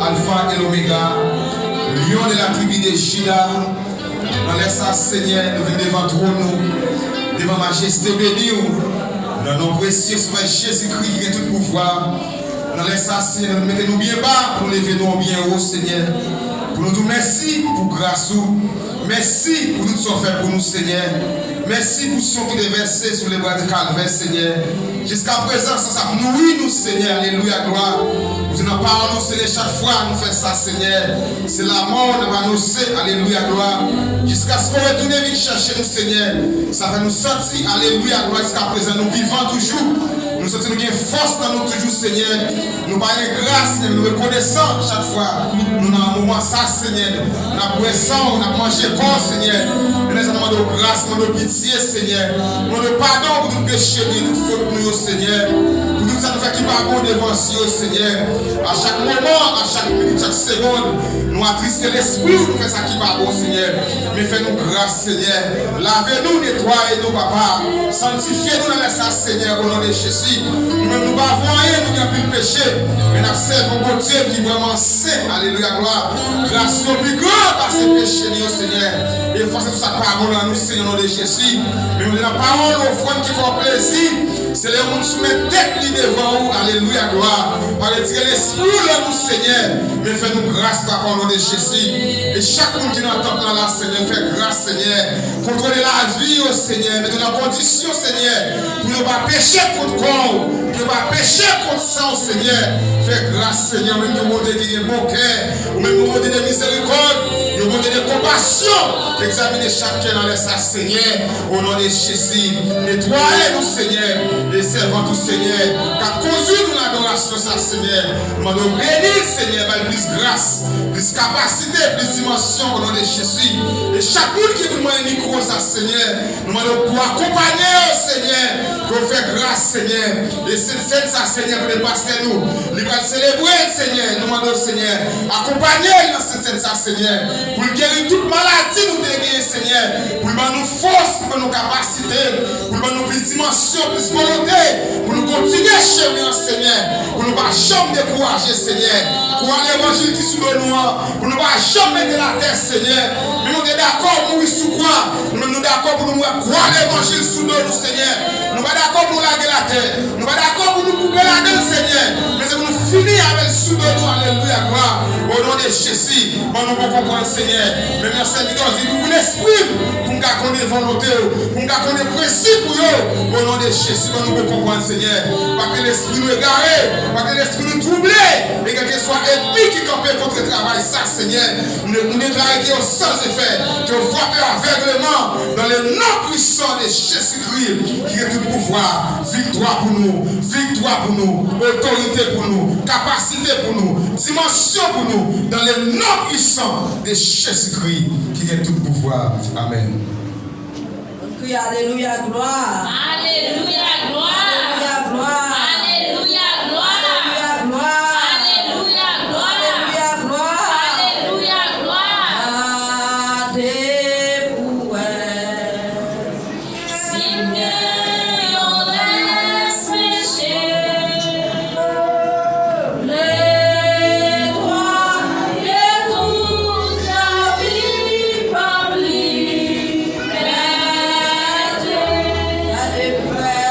Alpha et l'Oméga, lion de la tribu de Juda, dans les ça, Seigneur, nous venons devant trône, devant majesté bénie, dans nos précieux Frère Jésus-Christ qui a tout pouvoir. Dans les ça, Seigneur, mettez-nous bien bas pour lever nous bien haut, Seigneur. Pour nous dire merci pour grâce, merci pour tout ce qu'on fait pour nous, Seigneur. Merci pour ce qui est versé sur les bras de Calvaire, Seigneur. Jusqu'à présent, ça nourrit nous, Seigneur. Alléluia, gloire. Nous n'avons pas nous, Seigneur, chaque fois nous faisons ça, Seigneur. C'est la mort de annoncer, alléluia, gloire. Jusqu'à ce qu'on retourne venir chercher nous, Seigneur. Ça va nous sentir, alléluia, gloire. Jusqu'à présent, nous vivons toujours. Nous sentons qu'il y a une force dans nous toujours, Seigneur. Nous parlons grâce, nous reconnaissons chaque fois. Nous avons un moment ça, Seigneur. Nous avons boisson, nous avons mangé corps, Seigneur. Nous avons demandé grâce, nous avons pitié, Seigneur. Nous avons pardon pour nous pécher, pour nous faute, nous, Seigneur. Pour tout ça, nous faisons qui va bon devant vous, Seigneur. À chaque moment, à chaque minute, chaque seconde, nous attristons l'esprit, nous faisons ça qui va bon, Seigneur. Mais fais-nous grâce, Seigneur. Lavez-nous, nettoyez-nous, papa. Sanctifiez-nous dans la Seigneur, au nom de Jésus. Nous-mêmes, nous n'avons rien, nous n'avons plus de péché. Mais nous servons un Dieu qui est vraiment saint. Alléluia, gloire. Grâce au plus grand par ses péchés, Seigneur. Et forcez toute sa parole à nous, Seigneur, au nom de Jésus. Mais nous avons la parole aux frères qui font plaisir. C'est les gens qui soumettent tête devant vous. Alléluia, gloire. Par retirer l'esprit de nous, Seigneur. Mais fais-nous grâce, papa, au nom de Jésus. Et chaque monde qui nous entend là, Seigneur, fais grâce, Seigneur. Contrôlez la vie, oh Seigneur. Mettez la condition, Seigneur. Pour ne pas pécher contre corps. Pour ne pas pécher contre sang, Seigneur. Fais grâce, Seigneur. Même nous montrer des bon cœur. Ou même nous montrer des miséricordes. Nous montrer des compassions. Examinez chacun dans les sa, Seigneur. Au nom de Jésus. Nettoyez-nous, Seigneur. Les servants du Seigneur. Car conduit nous l'adoration, ça, Seigneur. Nous allons bénir, Seigneur, avec plus grâce, plus capacité, plus dimension au nom de Jésus. Et chaque monde qui nous met un micro, ça, Seigneur, nous allons pour accompagner, Seigneur, pour faire grâce, Seigneur. Et cette scène, ça, Seigneur, pour dépasser nous. Nous allons célébrer, Seigneur. Nous allons, Seigneur, accompagner dans cette scène, ça, Seigneur. Pour guérir toute maladie, nous déguer, Seigneur. Pour nous force, pour nos capacités, pour nous plus dimension, plus volonté, pour nous continuer à chemin, Seigneur. Pour nous pas jamais décourager, Seigneur. Pour l'évangile qui sous le noir, pour nous pas jamais mettre la terre, Seigneur. Mais nous sommes d'accord pour mourir sous quoi? Nous sommes d'accord pour nous croire l'évangile sous nous, Seigneur. Nous sommes d'accord pour nous laguer la terre. Nous sommes d'accord pour nous couper la gueule, Seigneur. Mais c'est pour nous finir avec sous nous, alléluia, gloire. Au nom de Jésus, pour nous comprendre, Seigneur. Mais merci, Seigneur, nous voulons l'esprit pour nous connaître volonté, pour nous connaître principe pour nous. Au nom de Jésus, pour nous comprendre, Seigneur. Pas que l'esprit nous égare, pas que l'esprit nous trouble, et quel que soit ennemi qui campait contre le travail, ça, Seigneur. Nous déclarons qu'il y a sans effet, que frappe aveuglement dans le nom puissant de Jésus-Christ, qui est tout pouvoir, victoire pour nous, autorité pour nous, capacité pour nous, dimension pour nous, dans le nom puissant de Jésus-Christ, qui est tout pouvoir. Amen. Alléluia, gloire. Alléluia, gloire. Alléluia, gloire. Alléluia, gloire. Alléluia, gloire. Alléluia, gloire. Alléluia, gloire. Alléluia, gloire. Seigneur, laisse pécher les droits et toute la vie par lui. Allez, frère.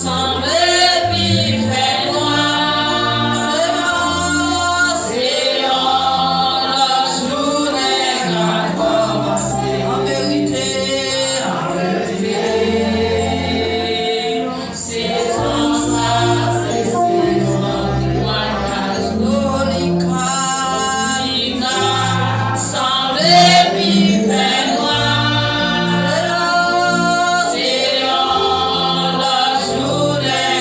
sans répit fait noir. C'est la journée a commencé. En vérité, C'est ton ça, c'est ton témoignage. Monica, Sans répit fait noir. C'est la journée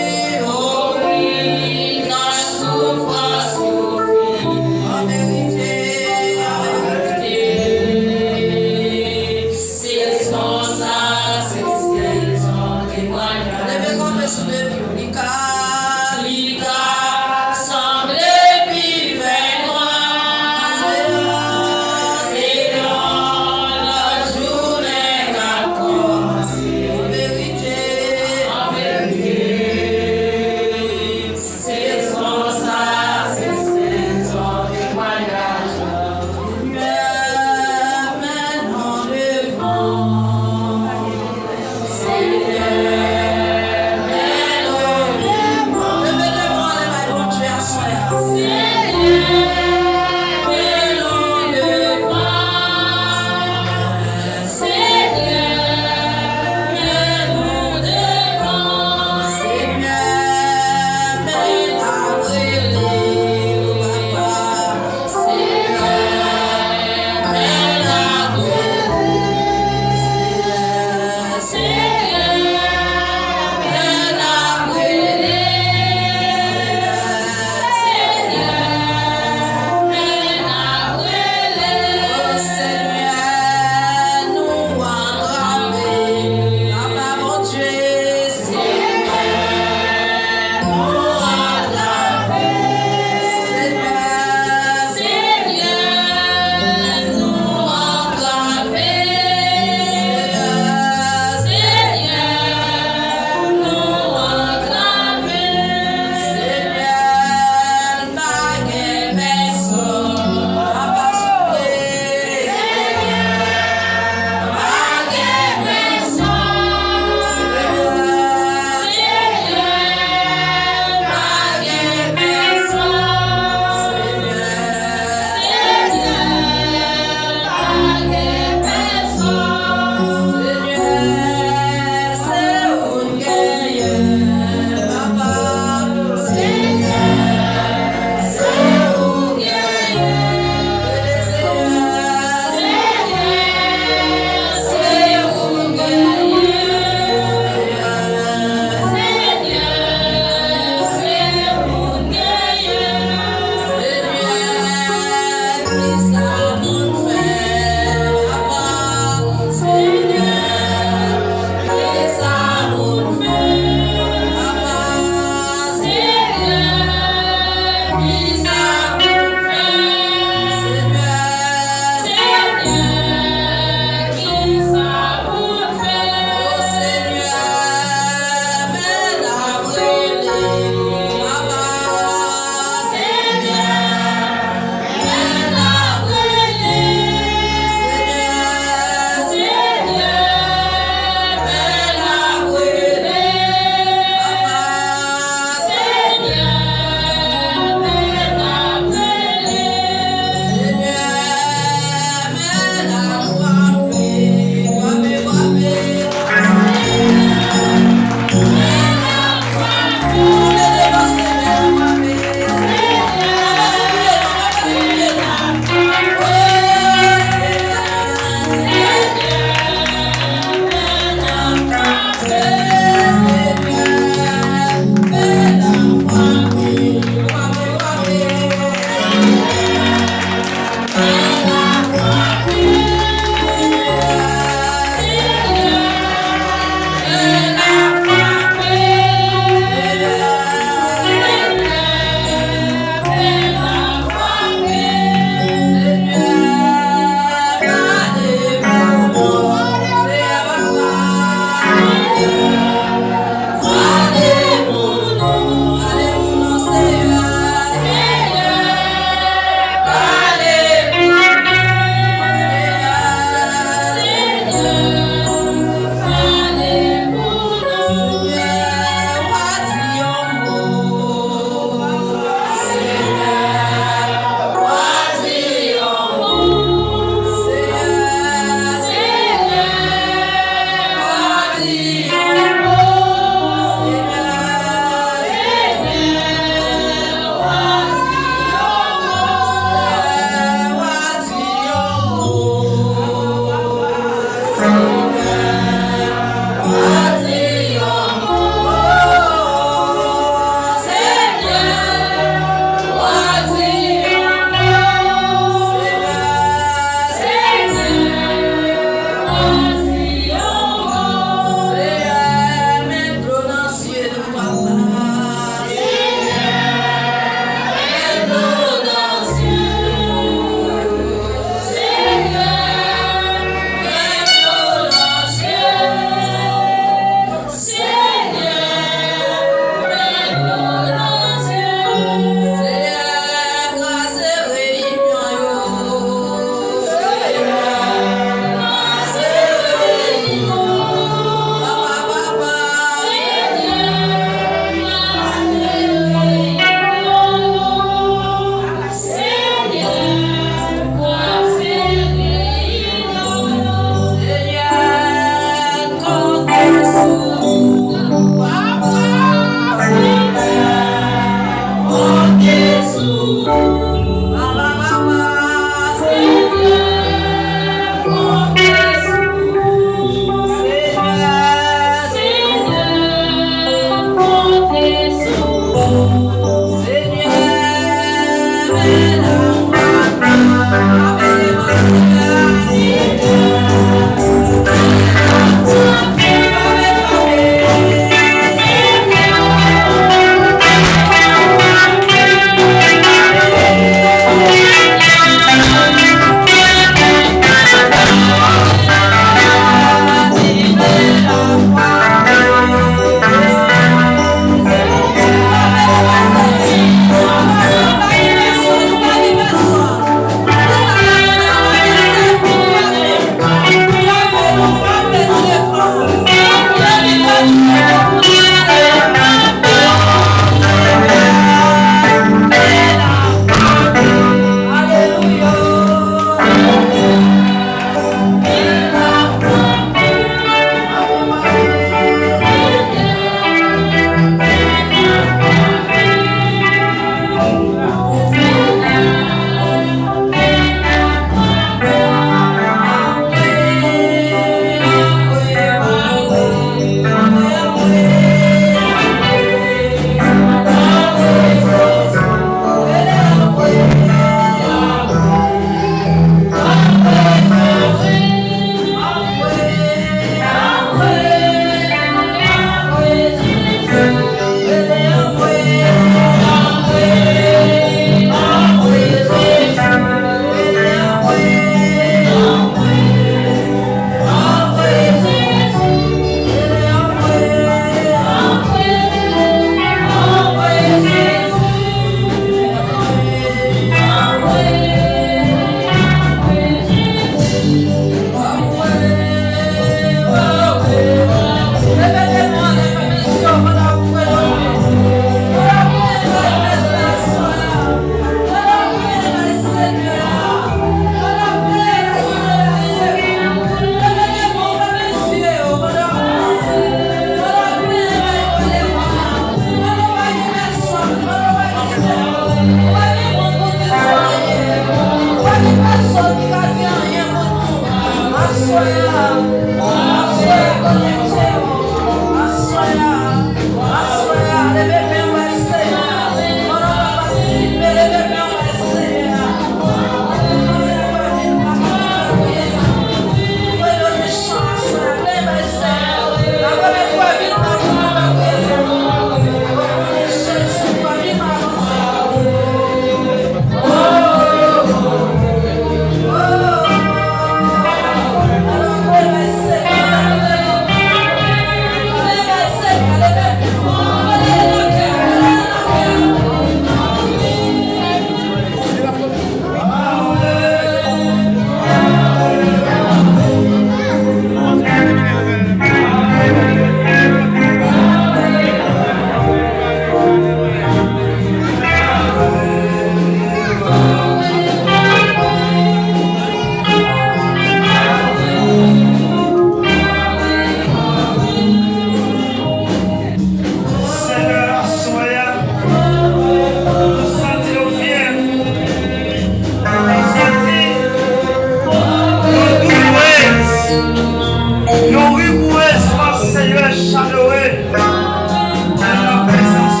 chaleureux dans la présence.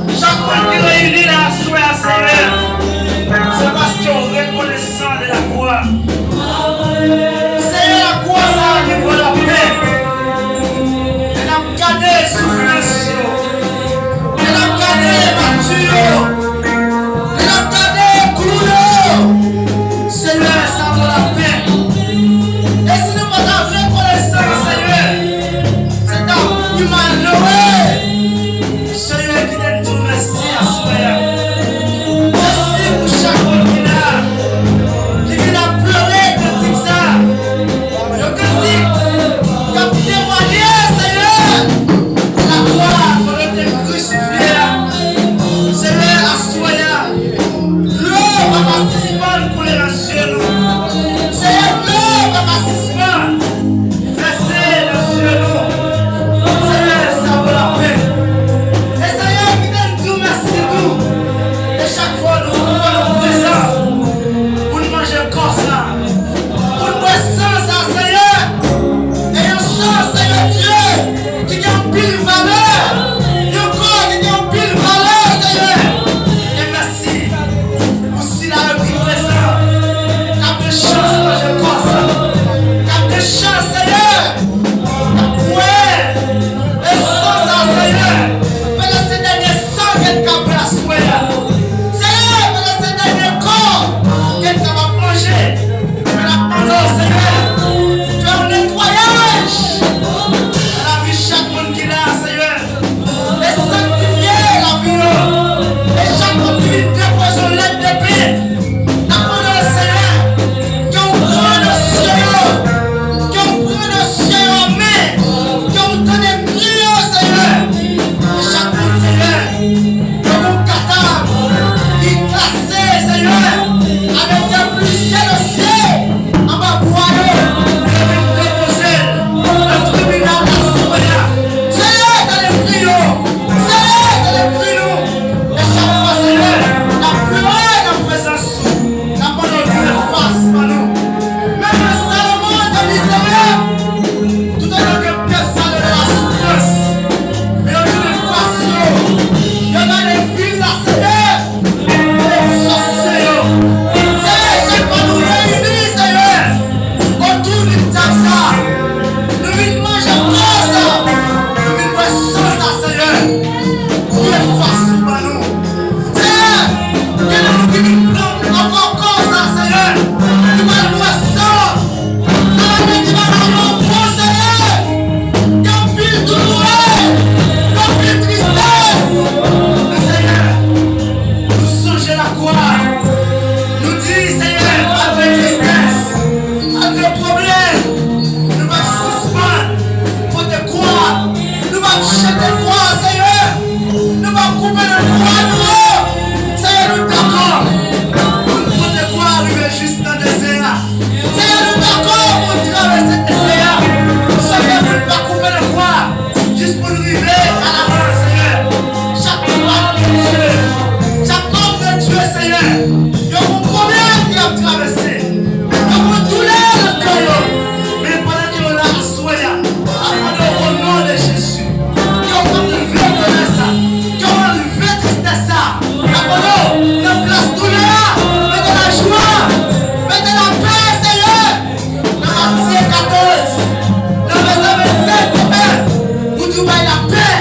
Chaque fois qu'il réunit la soirée à Seigneur, c'est parce qu'on est reconnaissant de la croix. Seigneur, la croix, ça nous vaut la paix. Elle a gardé les souffrances. Elle a gardé les matures. Elle a gardé les clous. Seigneur, ça vaut la paix. Et si nous ne pas reconnaissant, Seigneur, c'est un malheureux. Seigneur, qui donne tout merci à Seigneur. Merci pour chaque monde qui vient pleurer, qui dit ça. Je te dis, comme témoigner, Seigneur, la croix pour être crucifié. Seigneur, à Seigneur, l'eau va participer pour les nations. Seigneur, l'eau va participer. Verser les cieux. Seigneur, ça vaut la paix. Et Seigneur, qui donne tout merci nous. Et chaque fois, nous pouvons nous présenter pour nous manger comme ça. Pour nous boire sans ça, Seigneur. Et un sang, Seigneur Dieu, qui a une pile valeur. Un corps qui a une pile valeur, Seigneur. Et merci pour si la reprise présent. Cap de chance, manger comme ça. Cap de chance, Seigneur. Ouais. Et sans ça, Seigneur. Pendant ces derniers sangs, qu'elle cap la soie. Seigneur, pendant ces derniers corps, qu'elle va manger. Pendant, Seigneur, fais un nettoyage. La vie chaque monde qui l'a, Seigneur. Et sanctifier la vie. Et chaque monde qui dépose une lettre de paix. Apprenez, Seigneur, qu'on prend le ciel, qu'on prend le ciel en main, qu'on donne des prières, Seigneur. Et chaque monde, Seigneur, que mon catable, qui est classé, Seigneur, avec des plusieurs dossiers, en bas boyau, déposer le tribunal de Seigneur. Seigneur, dans les prières, Seigneur, dans les prières. Et chaque fois, Seigneur, la pleuré dans la présence, la bonne Dieu face par nous. Même le Salomon de l'Israël, tout en tant que personne de la souffrance, mais en toute façon, il y a dans les villes, la Seigneur, les sorciers. Seigneur, j'ai pas nous réunir, Seigneur, autour d'une table ça. Nous venons manger comme ça, nous venons boire sans ça, Seigneur. Dieu est facile par nous. Seigneur, que nous venons prendre encore comme ça, Seigneur. Tu vas nous boire sans. Tu vas nous boire bon, Seigneur. Comme pile douloureuse, comme pile tristesse. Mais Seigneur, nous songeons la croix. Nous disons, Seigneur, pas de tristesse, pas de problème. Nous allons suspendre pour te croire. Nous allons jeter croix, Seigneur. Nous allons couper le croix, nous. Seigneur, nous d'accord. Pour te croire, arriver juste dans le désert. Seigneur, nous d'accord pour traverser le désert. Seigneur, nous ne pas couper le croix. Juste pour nous arriver à la main, Seigneur. Chaque homme de Dieu, Seigneur, il y a un problème qui a traversé. Il y a une douleur de cœur. Mais pendant que nous l'avons souhaité, apprenons au nom de Jésus. Qui ont enlevé ça, qui ont enlevé tristesse. Apprenons la place douleur, mettez la joie, mettez la paix, Seigneur. Dans Matthieu 14, dans verset 27, où tu vas la paix.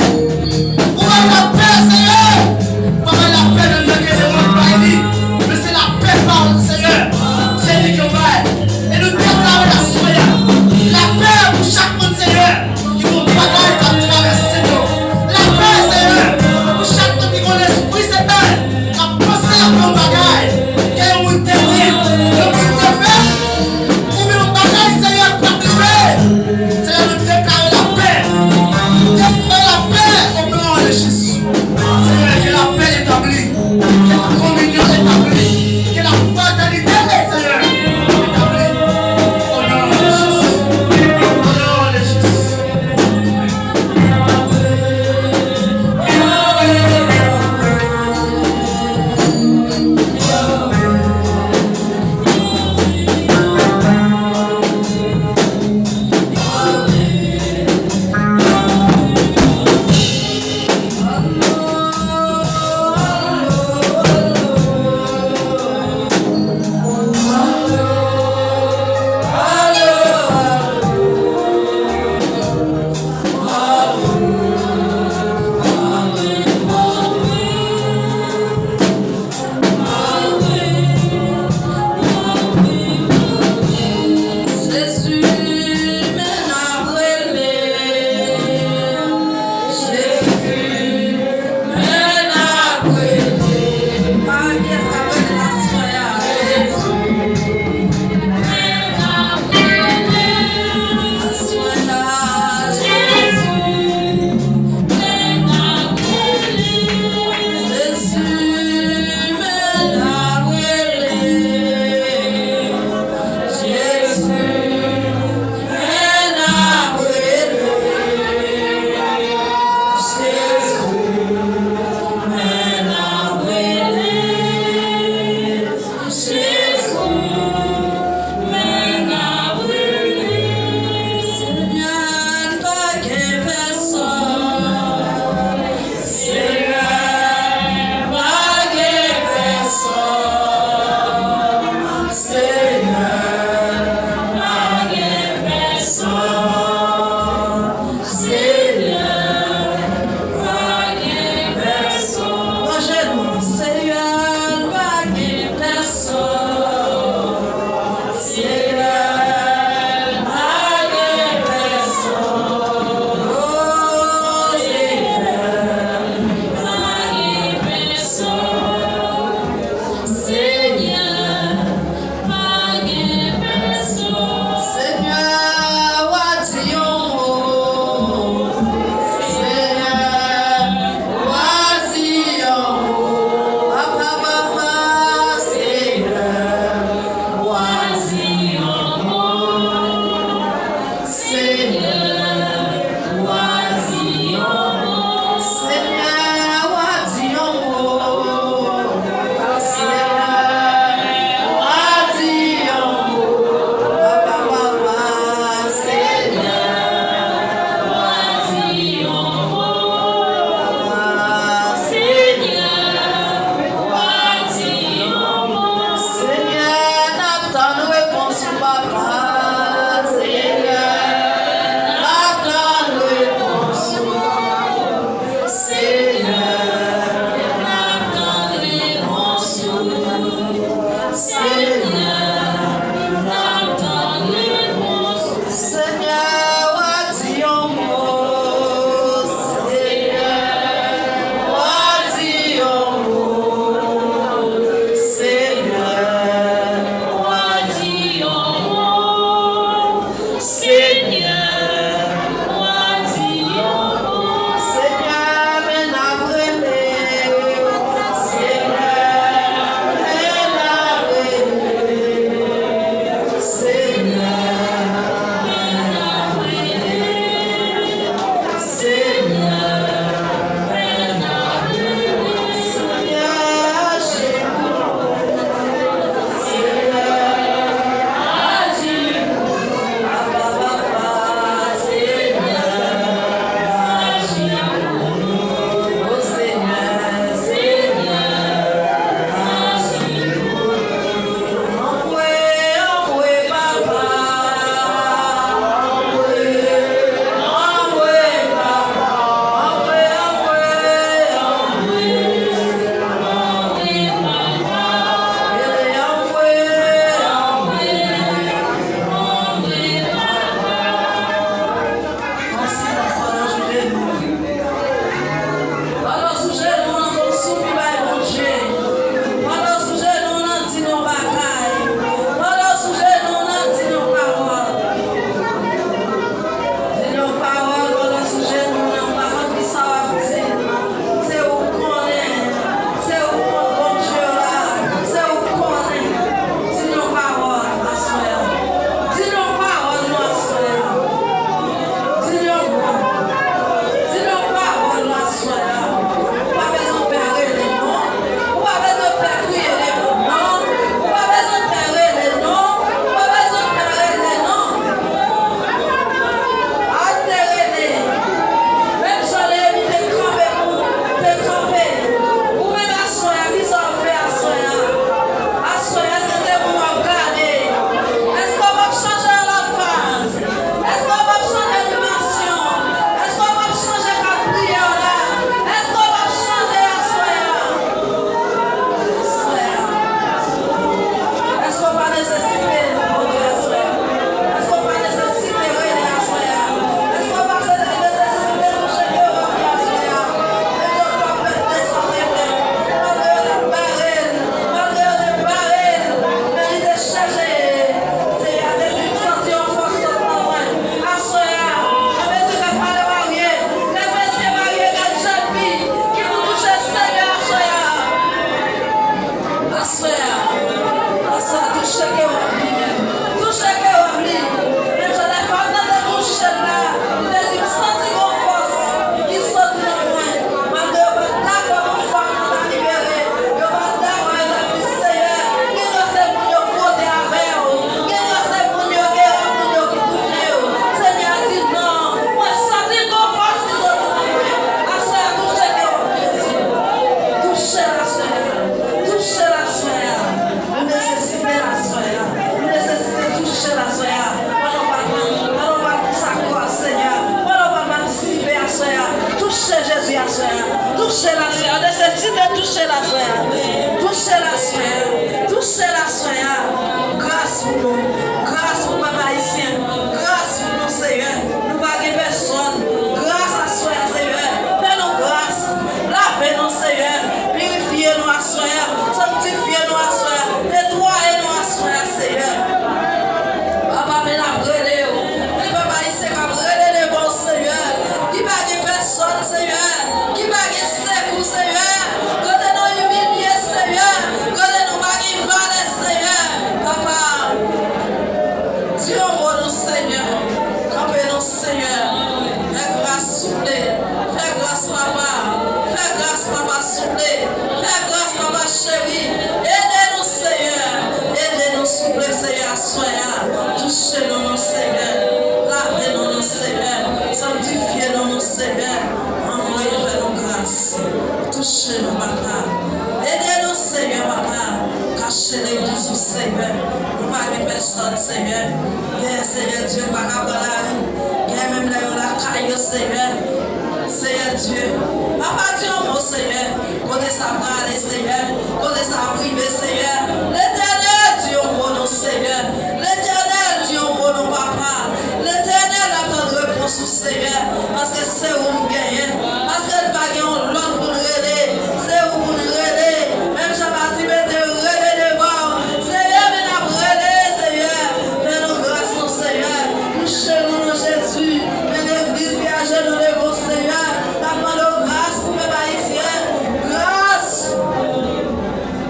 Dieu. Papa, dis un mot, Seigneur. Côté ça parler, Seigneur. Côté ça privé, Seigneur. L'éternel, Dieu, mon nom, Seigneur. L'éternel, Dieu, mon nom, papa. L'éternel attend de réponse, Seigneur. Parce que c'est où nous gagnons. Parce que nous gagnons l'autre pour nous aider. C'est où pour nous aider. Même Jean-Baptiste était aider devant. Seigneur, mais nous aider, Seigneur. Fais-nous grâce, Seigneur. Nous chéris Jésus. Mais l'église qui a genoux devant, Seigneur. Demandons grâce pour mes haïtiens. Grâce.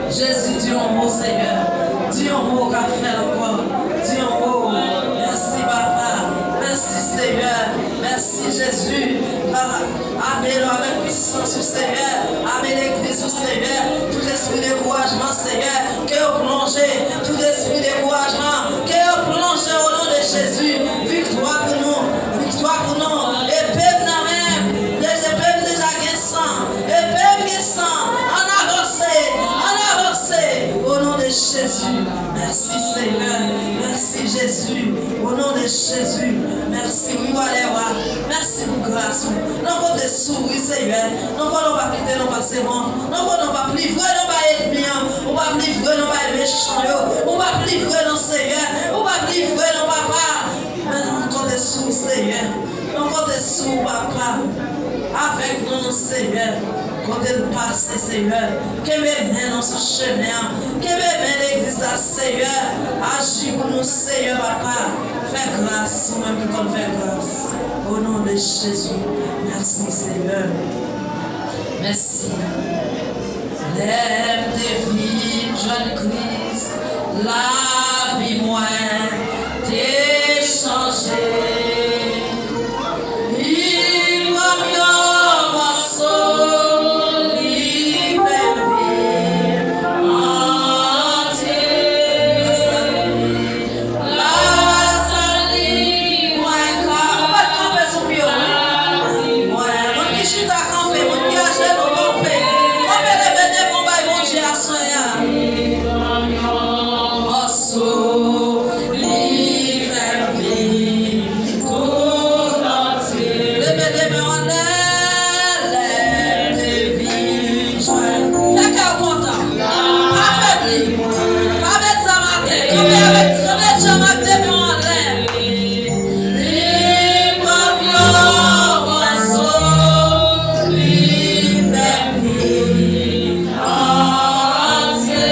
Jésus, dis un mot, Seigneur. Dis un mot qu'a fait encore. Dis un mot. Merci, papa. Merci, Seigneur. Merci, Jésus. Amène-le avec puissance, Seigneur. Amène l'église, Seigneur. Tout esprit de découragement, Seigneur. Que vous plongez. Tout esprit de découragement. Que vous plongez au nom de Jésus. Victoire pour nous. Victoire pour nous. Et peuple même. Les peuples déjà guessant. Et peuple guessant. En avancée. En avancée. Au nom de Jésus. Merci, Seigneur. Merci, Jésus. Au nom de Jésus. Merci. Oui, voilà. Merci pour grâce. Nous avons des souris, Seigneur. Nous ne pouvons pas quitter nos passés. Nous ne pouvons pas livrer nos ennemis. Nous ne pouvons pas livrer nos méchants. Nous ne pouvons pas livrer nos Seigneur. Nous ne pouvons pas livrer nos papas. Mais nous avons des souris, Seigneur. Nous avons des souris, papa. Avec nous, Seigneur. Quand nous passons, Seigneur. Que nous dans ce chemin. Que nous l'église, Seigneur. Agis pour nous, Seigneur, papa. Fais grâce. Nous-mêmes qui comptons faire grâce. Au nom de Jésus. Merci, Seigneur. Merci. Lève tes vies, jeune Christ. La vie moins t'est changée. Il va mieux morceau, il fait vivre entier. La salie, moi, on va camper sous pied. Ouais, on qui chute à camper, on qui a jeté au camper. On peut revenir pour bailler mon Dieu à soigner. Morceau, il fait vivre tout entier. Levez les mains en l'air, lève tes vies, joie. Fais qu'à content. Affaibli. Pas mettre ça matin. Combien de gens mettent des mains en l'air? Libre mieux, morceau, il fait vivre entier.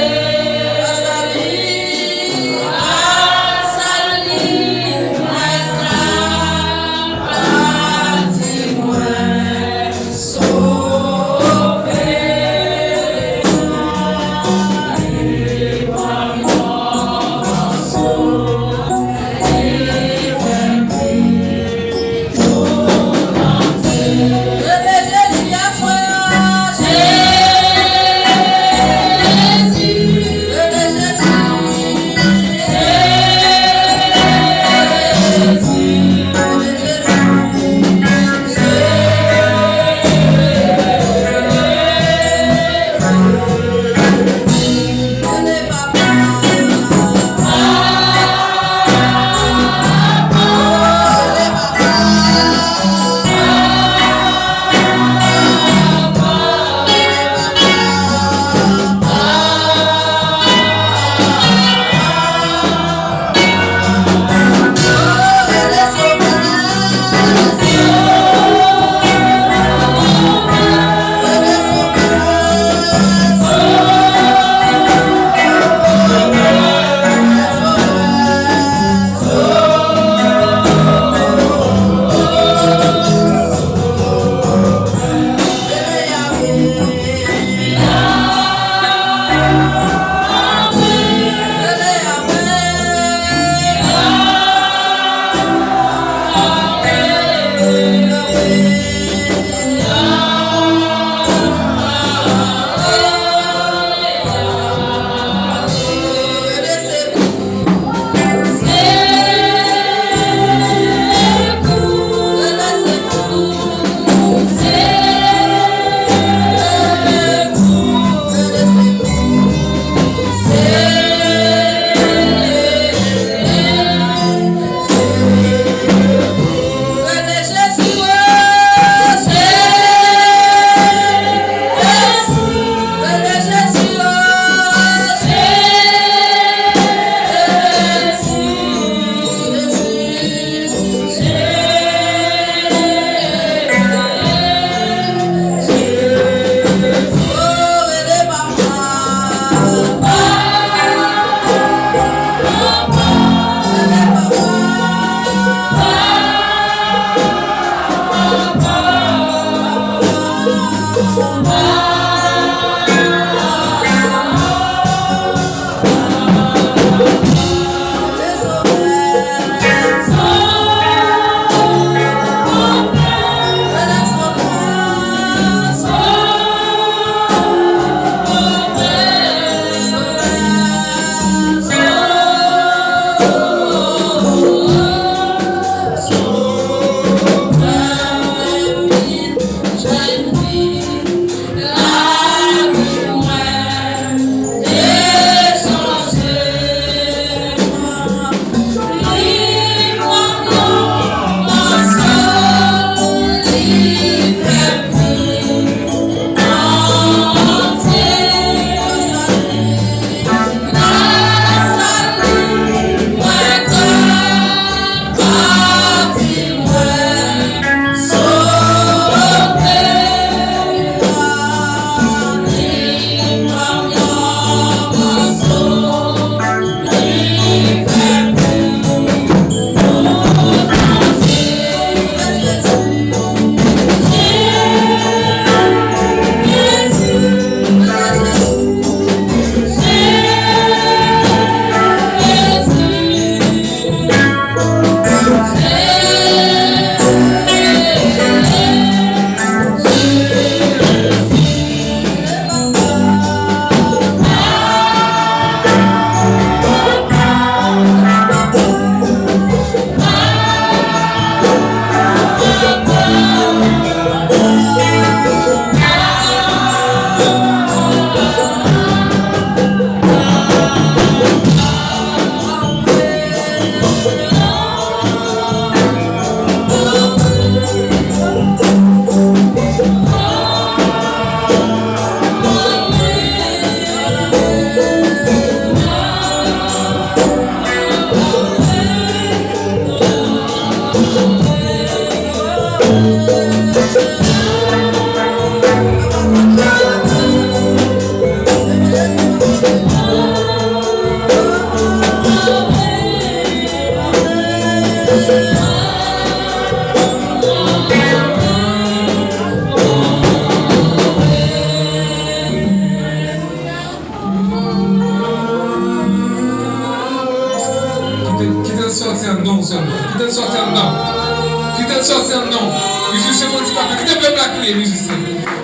crier, musicien.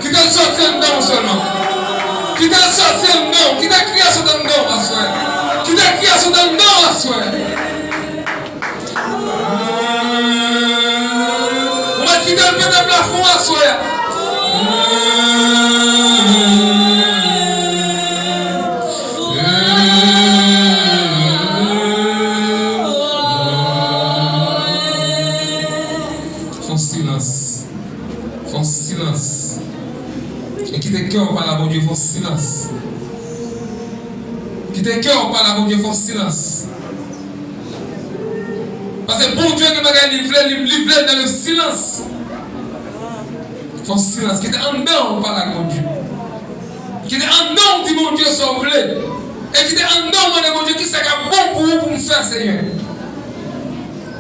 Qui t'a sorti un don seulement. Qui t'a sorti un don. Qui t'a crié sur un don à soi. Qui t'a crié sur un don à soi. On va quitter le petit plafond à soi. Font silence. Et qui te cœur par la bon Dieu font silence. Qui te cœur par la bon Dieu font silence. Parce que bon Dieu qui m'a livré dans le silence. Font silence. Qui te en dedans par la bon Dieu. Qui te en dedans dit mon Dieu sauvé. Et qui te en dedans mon Dieu qui c'est bon pour vous pour me faire Seigneur.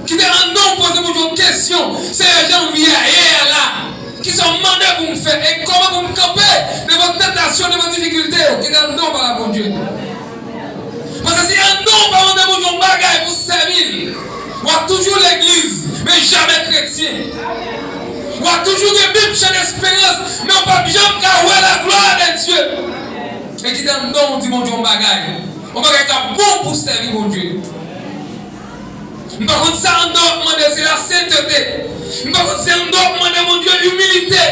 Qui te en dedans poser mon Dieu une question. C'est les gens qui viennent là. Qui sont demandés pour me faire. Et comment pour me camper de votre tentation, de votre difficulté. Qui te en dedans par la bon Dieu. Parce que si un nom par de mon Dieu bagaille pour servir. On a toujours l'église, mais jamais chrétien. On a toujours des Bibles chez l'espérance, mais on ne peut jamais voir la gloire de Dieu. Et qui donne don, on dit mon Dieu, on bagaille. On bagaille qui bon pour servir mon Dieu. Par contre, ça, on doit demander, c'est la sainteté. Par contre, c'est un doit demander mon Dieu, humilité.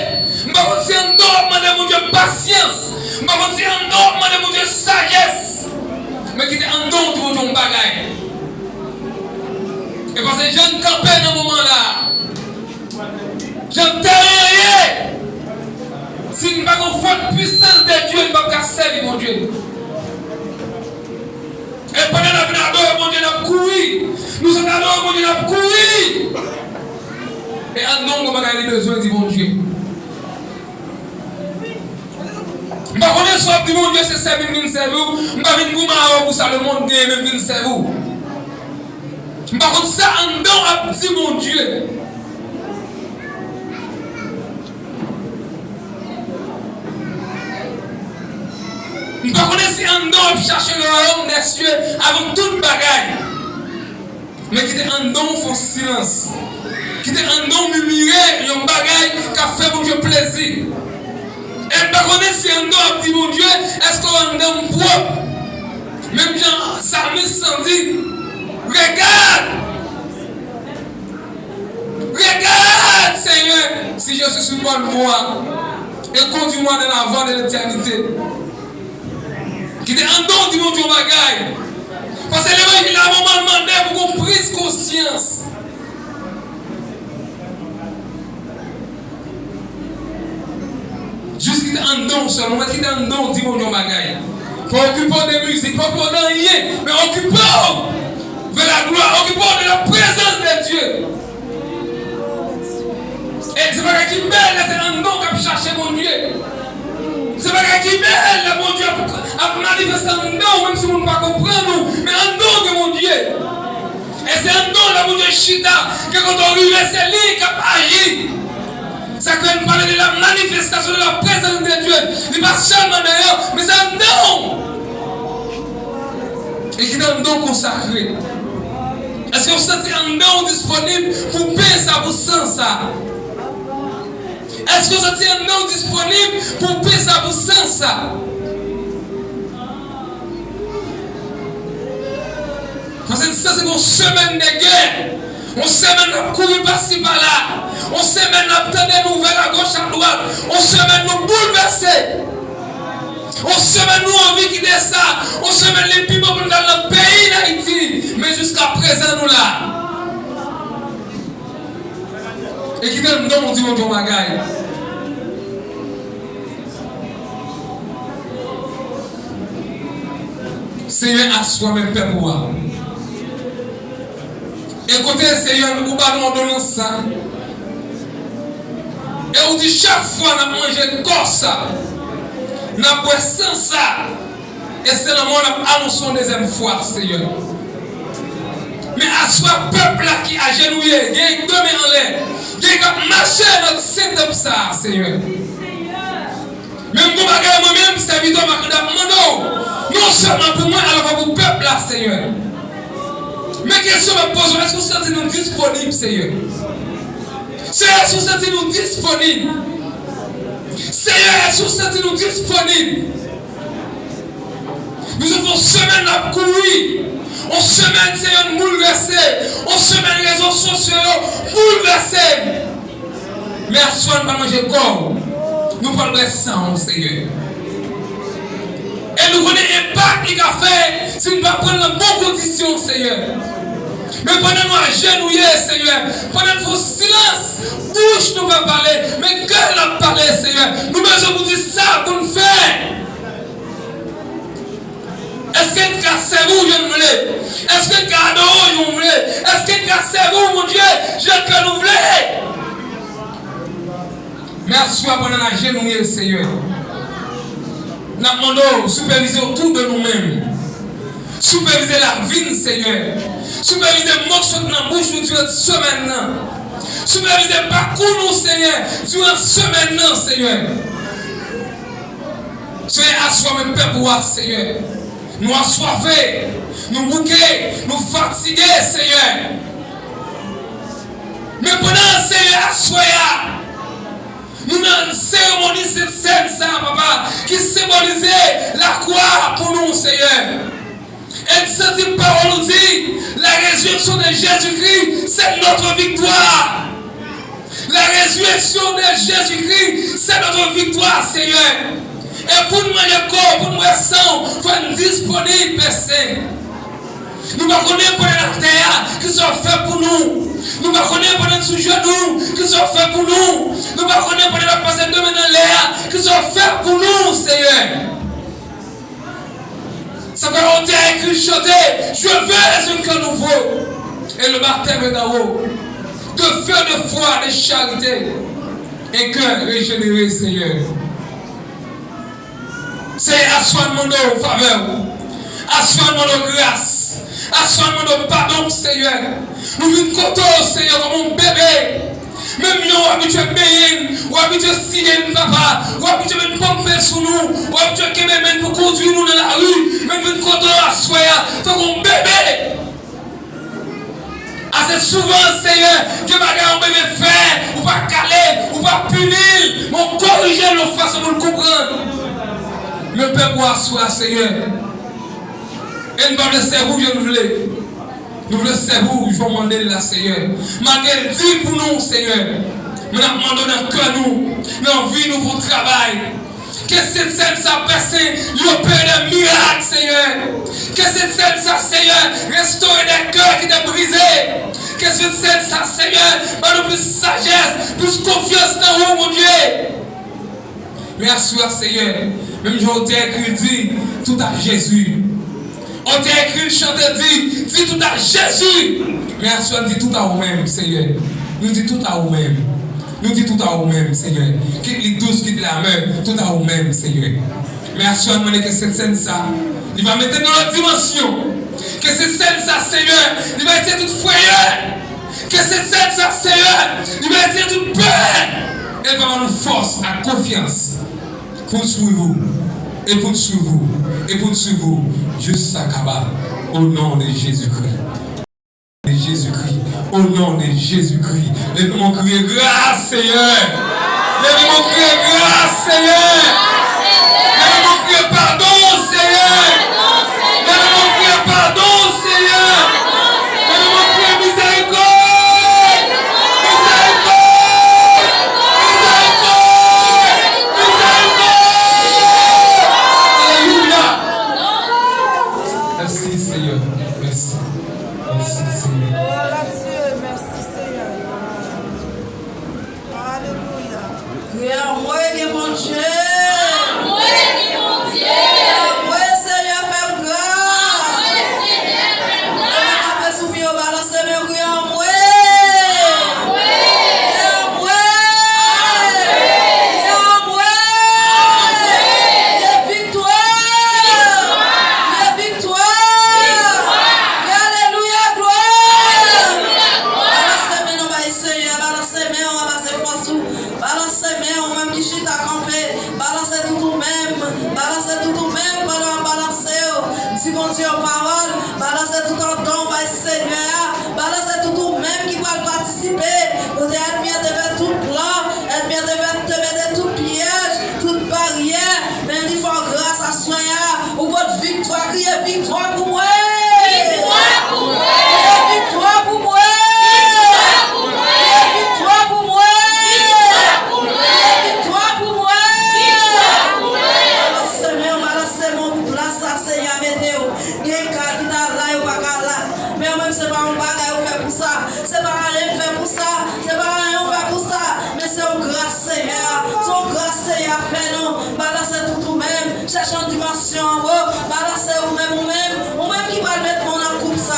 Par contre, c'est un doit demander mon Dieu, patience. Par contre, c'est un doit demander mon Dieu, sagesse. Mais qui est un don, mon Dieu, on bagaille. Et parce que je ne campais dans ce moment-là. Je ne rien. Si nous n'avons pas de puissance de Dieu, nous ne pouvons pas servir mon Dieu. Et pendant que nous adorons mon Dieu, nous avons couru. Nous sommes adorés mon Dieu, nous avons couru. Et un nom, nous avons besoin de mon Dieu. Je ne sais pas si mon Dieu c'est servir, je ne sais pas. Je ne sais pas pour ça le monde gagne, même je ne sais pas. Par contre, ça, un don a dit mon Dieu. Par contre, si un don a cherché le royaume des cieux avant toute bagaille. Mais qui était un don font silence. Qui était un don murmuré, un bagaille qui a fait mon Dieu plaisir. Et par contre, si un don a dit mon Dieu, est-ce qu'on a un don propre? Même Jean, Psalmiste s'en dit. Regarde! Regarde, Seigneur, si je suis sur bonne voie et conduis-moi dans la voie de l'éternité. Qui est un don du mon Dieu bagaille. Parce que l'évangile a un moment demandé pour qu'on prise conscience. Juste qu'il est un don seulement, mais qu'il est un don du mon Dieu bagaille. Pas occupant de musique, pas occupant de rien, mais occupant de la gloire, occupant de la présence de Dieu. Et c'est pas qui belle, c'est un don qui a cherché mon Dieu. C'est pas qui belle, mon Dieu a manifesté un don, même si on ne peut pas comprendre, mais un don de mon Dieu. Et c'est un don de mon Dieu Chita, que quand on arrive, c'est lui qui a agi. Ça quand on parle de la manifestation de la présence de Dieu, il n'est pas seulement d'ailleurs, mais c'est un don. Et qui est un don consacré. Est-ce que vous sentez un don disponible pour payer ça, pour sans ça? Est-ce que vous sentez un don disponible pour payer ça, pour sans ça? Parce que ça, c'est une semaine de guerre. On semaine à courir par-ci par-là. On semaine à attendre des nouvelles à gauche à droite. On semaine nous bouleverser. On semaine nous envie quitter ça. On semaine les piments dans le pays d'Haïti. Mais jusqu'à présent, nous là. Et qui donne nom, on dit mon Dieu bagaille. Seigneur, à soi-même, Père moi. Écoutez, Seigneur, nous allons donner ça. Et on dit chaque fois qu'on a mangé comme ça, on a boit sans ça. Et c'est le moment où on a annoncé une deuxième fois, Seigneur. Mais à soi, peuple là qui a genouillé, qui a deux mains en l'air, qui a marché dans cette étape ça, Seigneur. Même pour moi-même, serviteur, non seulement pour moi, alors pour le peuple là, Seigneur. Mais question me pose, est-ce que vous sentez nous disponibles, Seigneur? Est-ce que vous sentez nous disponibles? Seigneur, sous cette nous disponible. Nous avons semaine à courir. On semaine, Seigneur, bouleversé. On semaine, les réseaux sociaux bouleversés. Mais à soi, nous ne pas manger corps. Nous parlons de sang, Seigneur. Et nous connaissons l'impact qu'il a fait si nous ne pas prendre la bonne condition, Seigneur. Mais pendant nous agenouiller, Seigneur, pendant nous faisons silence, bouche nous va parler, mais cœur nous parler, Seigneur. Nous besoin vous dire ça pour nous faire. Est-ce que tu as servi ou je ne voulais? Est-ce que tu as adoré ou je ne voulais? Est-ce que tu as servi mon Dieu? Je que nous voulons. Merci pendant la genouiller, Seigneur. Nous demandons superviser autour de nous-mêmes. Superviser la vie, Seigneur. Superviser le mot sur la bouche durant cette semaine. Superviser le parcours, nous, Seigneur, durant cette semaine, Seigneur. Soyez assoiffés, même Père, pour Seigneur. Nous assoiffés, nous bouqués, nous fatigués, Seigneur. Mais pendant, Seigneur, assoyez. Nous avons une cérémonie, cette scène, ça, papa, qui symbolise la croix pour nous, Seigneur. Et cette parole nous dit, la résurrection de Jésus-Christ, c'est notre victoire. La résurrection de Jésus-Christ, c'est notre victoire, Seigneur. Et pour nous manger corps, pour nous sang, il faut être disponible, Père Saint. Nous ne connaissons pas la terre qui sont faits pour nous. Nous ne connaissons pas les sous-genoux qui sont faits pour nous. Nous ne connaissons pas les passés de dans l'air qui sont faits pour nous, Seigneur. Ça fait longtemps écrit chanter, je veux un cœur nouveau. Et le baptême d'en haut. De feu, de foi, de charité. Et cœur régénéré, Seigneur. C'est assoiement de faveur. Assoiement de grâce. Assoiement de pardon, Seigneur. Nous venons côté, Seigneur, comme un bébé. Même nous, habitués à payer, ou habitués à signer, papa, ou habitués à pomper sur nous, ou habitués à pour conduire nous dans la rue, même nous côté à soya, comme un bébé. Assez souvent, Seigneur, que un bébé fait, ou pas caler, ou pas punir, mais corriger nos façons de le comprendre. Le Père pour asseoir, Seigneur. Et nous ne voulons servir, je nous voulons. Nous voulons servir, je vais demander là, Seigneur. Malgré Dieu pour nous, Seigneur. Nous demandons dans le cœur, nous, dans la vie, nous, pour travail. Que cette scène, ça passe, l'opère de miracles, Seigneur. Que cette scène, ça, Seigneur, restaurer des cœurs qui étaient brisés. Que cette scène, ça, Seigneur, va nous plus sagesse, plus confiance dans vous, mon Dieu. Merci, Seigneur. Même je t'ai écrit, dit tout à Jésus. On t'a écrit, chanter, dit tout à Jésus. Merci, on dit tout à vous-même, Seigneur. Nous dit tout à vous-même. Nous dit tout à vous-même, Seigneur. Quitte les douces, quitte la main, tout à vous-même, Seigneur. Merci, on demande que cette scène, ça, il va mettre dans notre dimension. Que cette scène, ça, Seigneur, il va être toute frayeur. Que cette scène, ça, Seigneur, il va être toute peur. Elle va avoir une force, à confiance. Pour suivre vous, et pour suivre vous, et pour suivre vous, jusqu'à Kaba, au nom de Jésus-Christ. De Jésus-Christ, au nom de Jésus-Christ. Lève-moi crier grâce, Seigneur. Lève-moi crier grâce, Seigneur. Lève-moi crier pardon, Seigneur. Lève-moi crier pardon, Seigneur. Lève-moi crier miséricorde. Merci Seigneur, merci. Merci Seigneur. Gloire à Dieu, merci Seigneur. Alléluia. Prière moi et mon Dieu. Moi Seigneur, fais grâce. Après souffrir au balancer mes prières moi. Dieu parole, balancez tout en don, va Seigneur, balancez tout même qui va participer, vous êtes bien de faire tout plan, êtes bien de mettre tout piège, cherchant dimension, balancer ou même qui va mettre mon en coupe ça,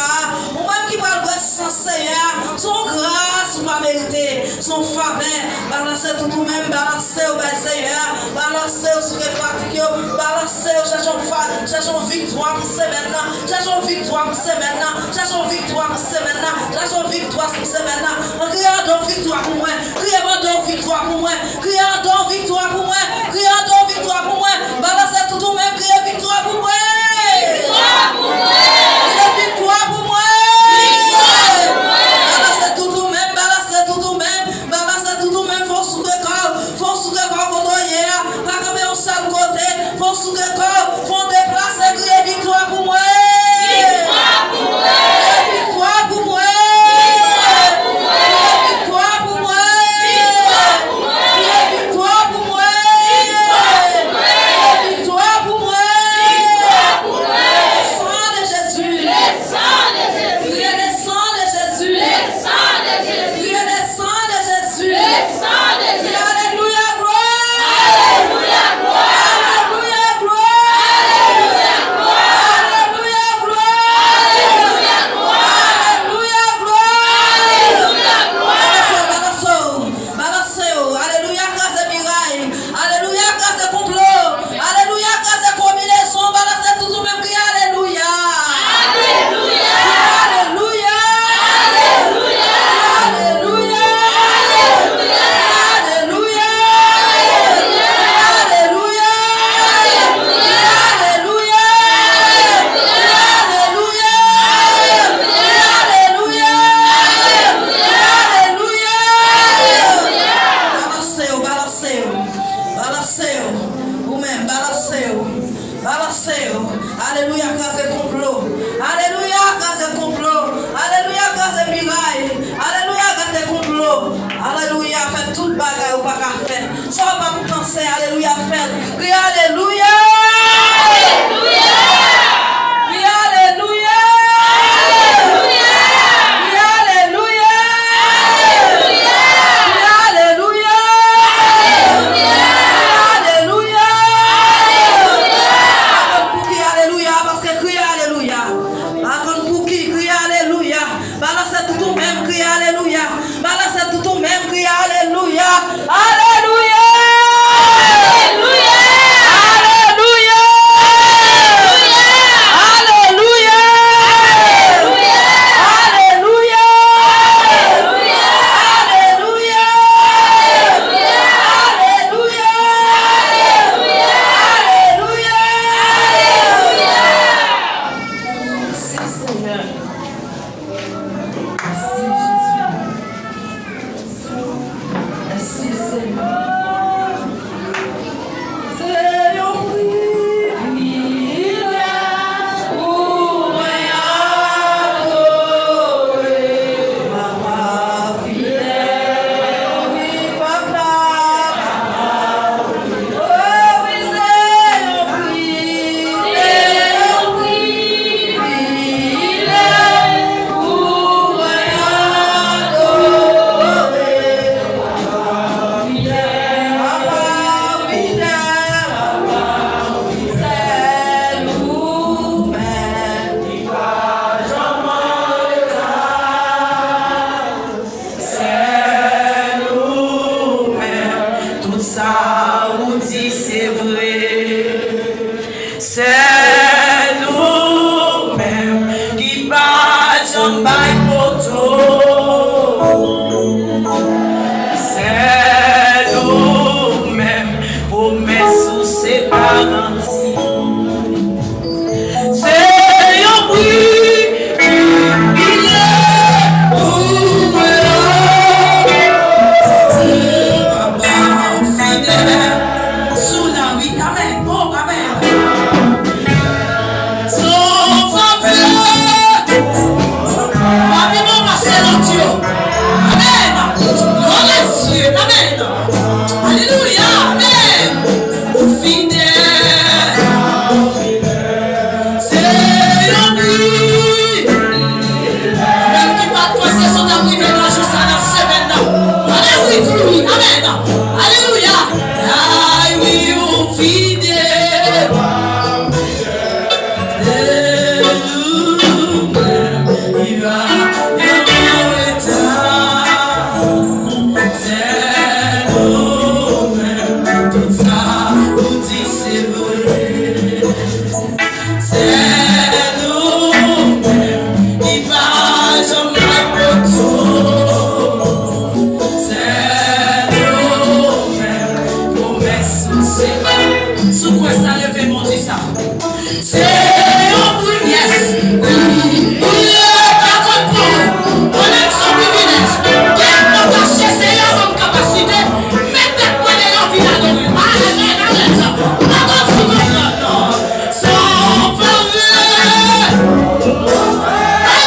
ou même qui va le sans Seigneur, son grâce ou pas mérité, son faveur, balancer tout même, balancer au Seigneur, balancer au ce qui est fatigué, balancer au cherchons victoire pour ce maintenant, cherchons victoire pour ce maintenant, cherchons victoire pour ce maintenant, cherchons victoire pour ce maintenant, crions donc victoire pour moi, crions donc victoire pour moi, crions donc victoire pour moi, crions donc victoire pour moi, balancez tout même, criez victoire pour moi. Victoire pour moi. Victoire pour moi. Balancez tout même, balancez tout même, balancez tout même, faut sous le corps, quand on y est, pas comme on seul côté, faut sous le corps, faut déplacer, criez victoire pour moi. Victoire pour moi. Victoire pour moi. Victoire pour moi. Victoire pour moi. Victoire pour moi. Le sang de Jésus. Le sang de Jésus. Le sang de Jésus. Le sang de Jésus. Le sang de Jésus. Le sang de Jésus. Alléluia, gloire. Alléluia, gloire. Alléluia, gloire. Alléluia, gloire. Alléluia, gloire. Alléluia, gloire. Alléluia, gloire. Balancez. Alléluia, grâce et miraille. Alléluia, grâce et complot. Alléluia, grâce et combinaison. Balancez tout même qui alléluia. Alléluia. Alléluia. Alléluia. Alléluia. Alléluia. Alléluia. Balancez. Vous-même, balancez. Alléluia, grâce et complot. Alléluia, grâce et complot. Alléluia, grâce et miraille. Alléluia, grâce et complot. Alléluia, faites toute bagarre ou pas qu'à faire. Ça va pas vous penser. Alléluia, faites. Crie alléluia. Alléluia. Crie alléluia. Alléluia. Crie alléluia. Alléluia. Alléluia. Alléluia, parce que crie alléluia. Avant pour qui crie alléluia. Balancez tout même, crie alléluia. Balancez tout même, crie alléluia. Alléluia. Alléluia. Alléluia. Alléluia. Alléluia. Alléluia. Sous la vie, amen. Oh, amen. Sous quoi ça levé mon dit ça? C'est un bruit, yes. Oui, par contre, on aime son privilège. Quel nom caché, c'est la bonne capacité. Mettez moi les envies là dans le mal. Par contre, sous quoi sans faveur.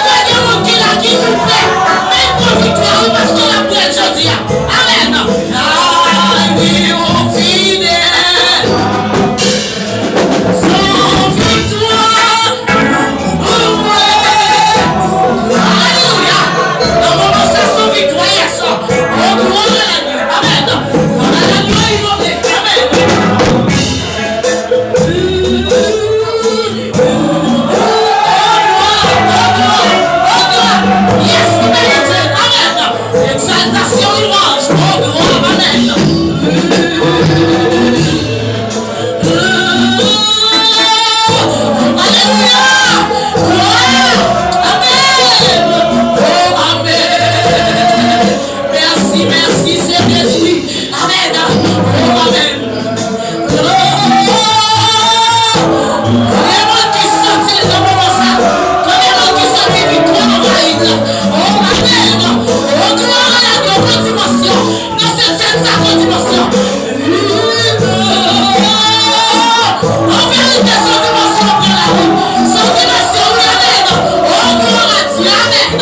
Pas de qui l'a qui nous fait. Mais pour victoire, parce qu'on a pris aujourd'hui. Amen. Ah, oui, on fidèle. Sans victoire. Alléluia. Dans mon nom, c'est sans victoire. Yes. On doit la nuit. Amen. On a la nuit, il va venir. Amen. Yes, humanité. Amen. Exaltation, louange. Oh, gloire. Amen. Alléluia. Amen. Oh, amen. Merci, merci, Saint-Esprit. Amen. Oh, amen. Combien qui sentit dans mon sang? Combien qui sentit victoire dans ma vie? Oh, amen. Oh, gloire à la grande dimension. Dans cette seconde dimension. En vérité, sans dimension pour la vie. Sans dimension, oui, amen. Oh, gloire à Dieu, amen.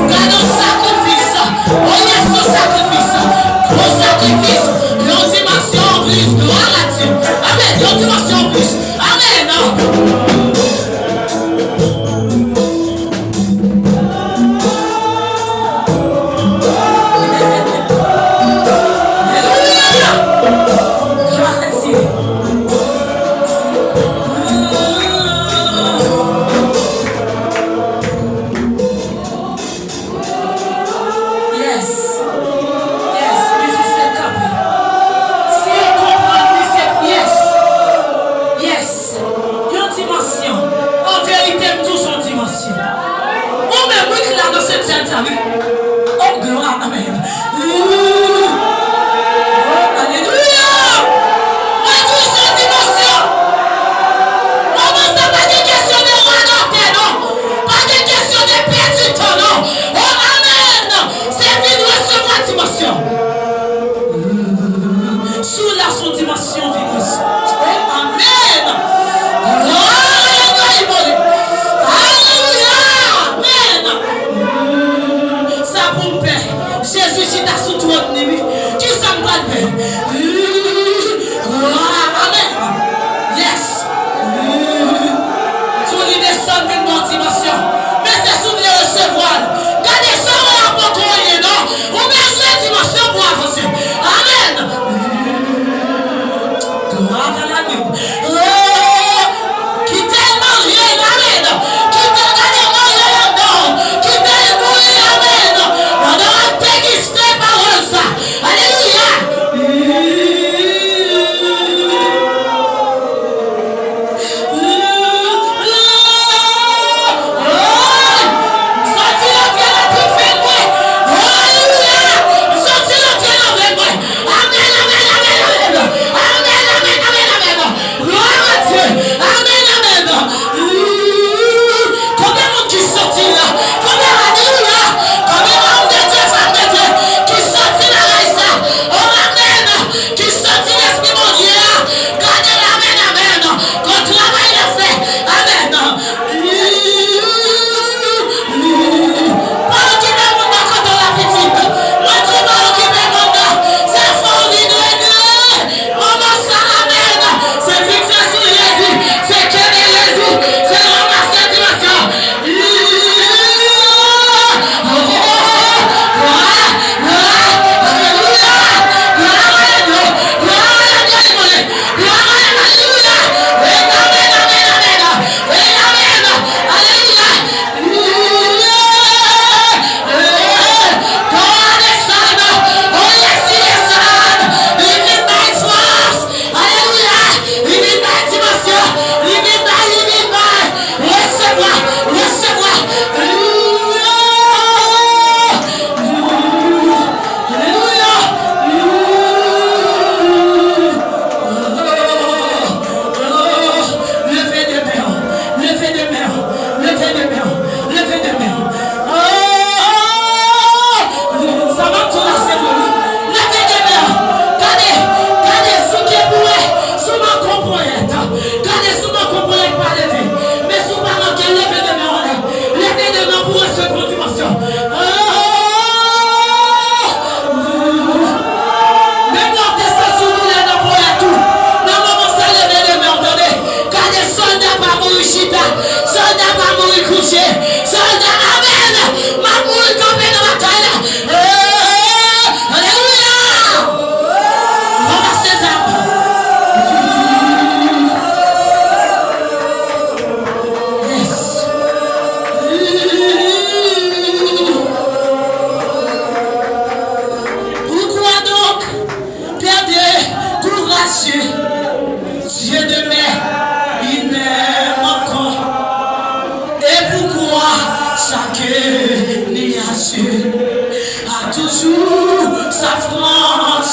Gardons sacrifice. Oh, yes, son sacrifice. Gros sacrifice. Une dimension en plus. Gloire à Dieu. Amen. Une dimension en plus. Amen. Alléluia. Gloire à Dieu. Yes. Yes, musicien capé. Si on comprend musicien, yes. Yes. Une dimension. En vérité, tous en dimension. On met oui là dans cette scène, ça oui. Oh, gloire, amen. Oh, alléluia. Moi, tous en dimension. Maman, ça pas de question de radoter, non. Pas de question de perdre du temps, non. Oh, amen. C'est vie de recevoir dimension. Sous la son dimension, vie de recevoir. Oh, amen. Alléluia. Amen. Ça pour me paix.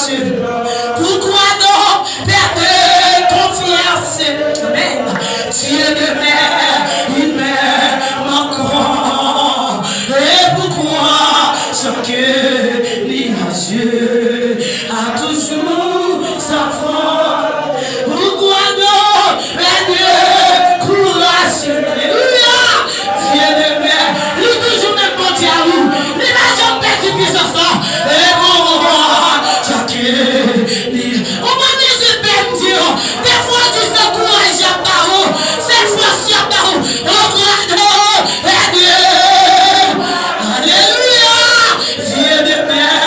décourager? Pourquoi non perdre confiance? Amen. Dieu de mer, il m'aime encore. Et pourquoi chacun lit à Dieu a toujours sa foi? Pourquoi non perdre courage? Alléluia. Dieu de mer, il est toujours même bon Dieu à vous. Il n'a jamais perdu puissance. Et pourquoi chacun lit? On va dire c'est bête Dieu. Des fois tu sais courage à parole. C'est force à parole. Oh God, oh, alléluia. Dieu de mer,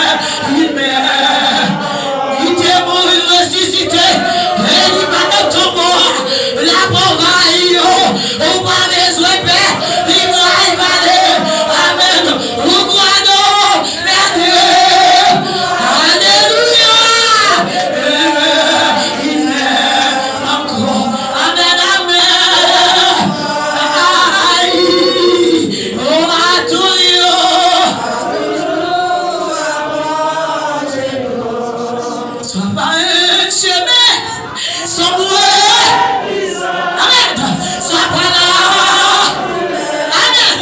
il m'aime. Il t'est mort, il ressuscité. Et il va dans ton mort. La pauvre on va besoin de paix. Il va aller. Amen. Au croit non. Alléluia. Il m'aime encore. Amen, amen. Aïe. Oh, adouille. Sois pas un chemin. Sois boué. Amen. Sois pas là. Amen.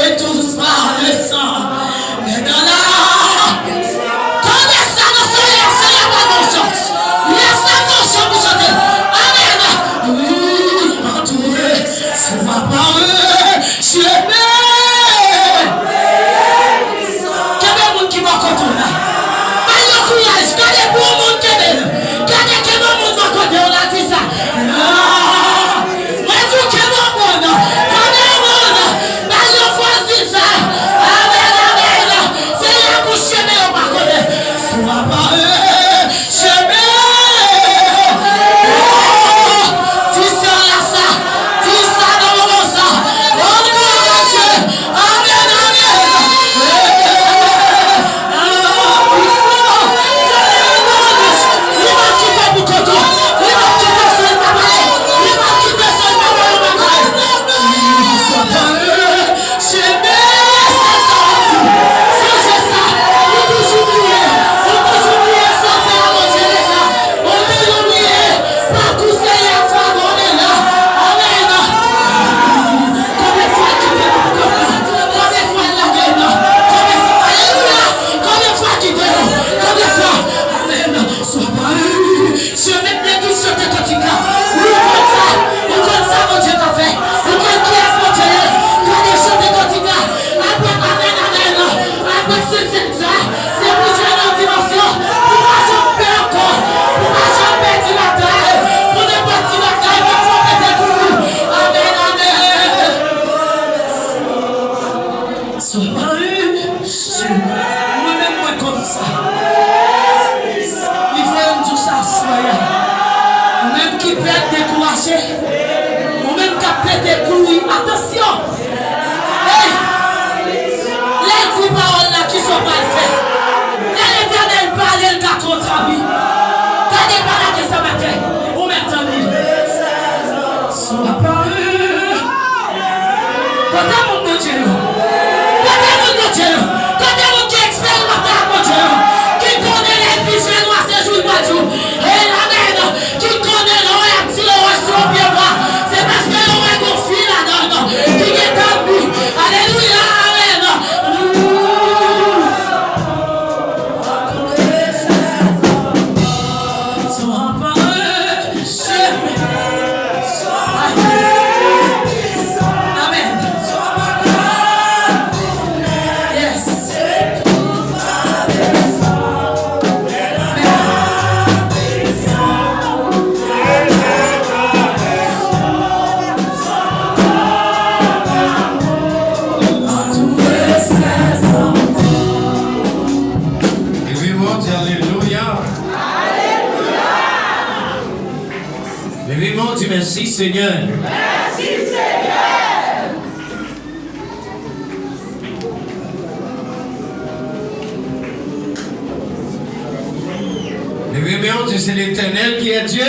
Et tous par le sang. Mais dans la. Connais ça dans ce lien. C'est la bonne chance. Laisse la bonne chance pour chanter. Amen. Oui, entouré. Sois pas un chemin. Quel est le monde qui va contre là? Pas courage. Quel est le monde qui est là? Quel est le monde qui va contre là? On a dit ça. Attention! Hey! Les 10 paroles là qui sont mal faites. L'Éternel parle, elle garde trop ta vie. Gardez pas là que ça matin. Ou maintenant, sois pas eux. Côté mon Dieu. Côté mon Dieu. Côté mon qui expérimente mon Dieu. Qui connaît les biches noirs ces jours de jour. Et l'amen. Qui connaît le reptile sur le pied droit. C'est parce que le roi confie là-dedans. Qui est tabou. Alléluia. Merci Seigneur. Merci Seigneur. Levez-moi, c'est l'Éternel qui est Dieu.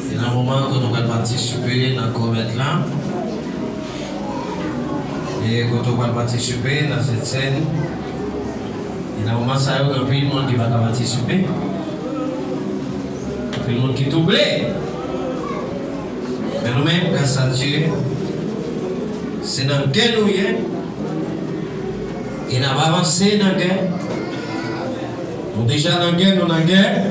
C'est un moment que nous allons participer dans le comète là. Et quand on va participer dans cette scène, il y a un moment ça, il y a un peu de monde qui va participer. Un peu de monde qui est doublé. Mais nous-mêmes, grâce à Dieu, c'est dans la guerre nous y est. Et nous avons avancé dans la guerre. Nous déjà dans la guerre, nous dans la guerre.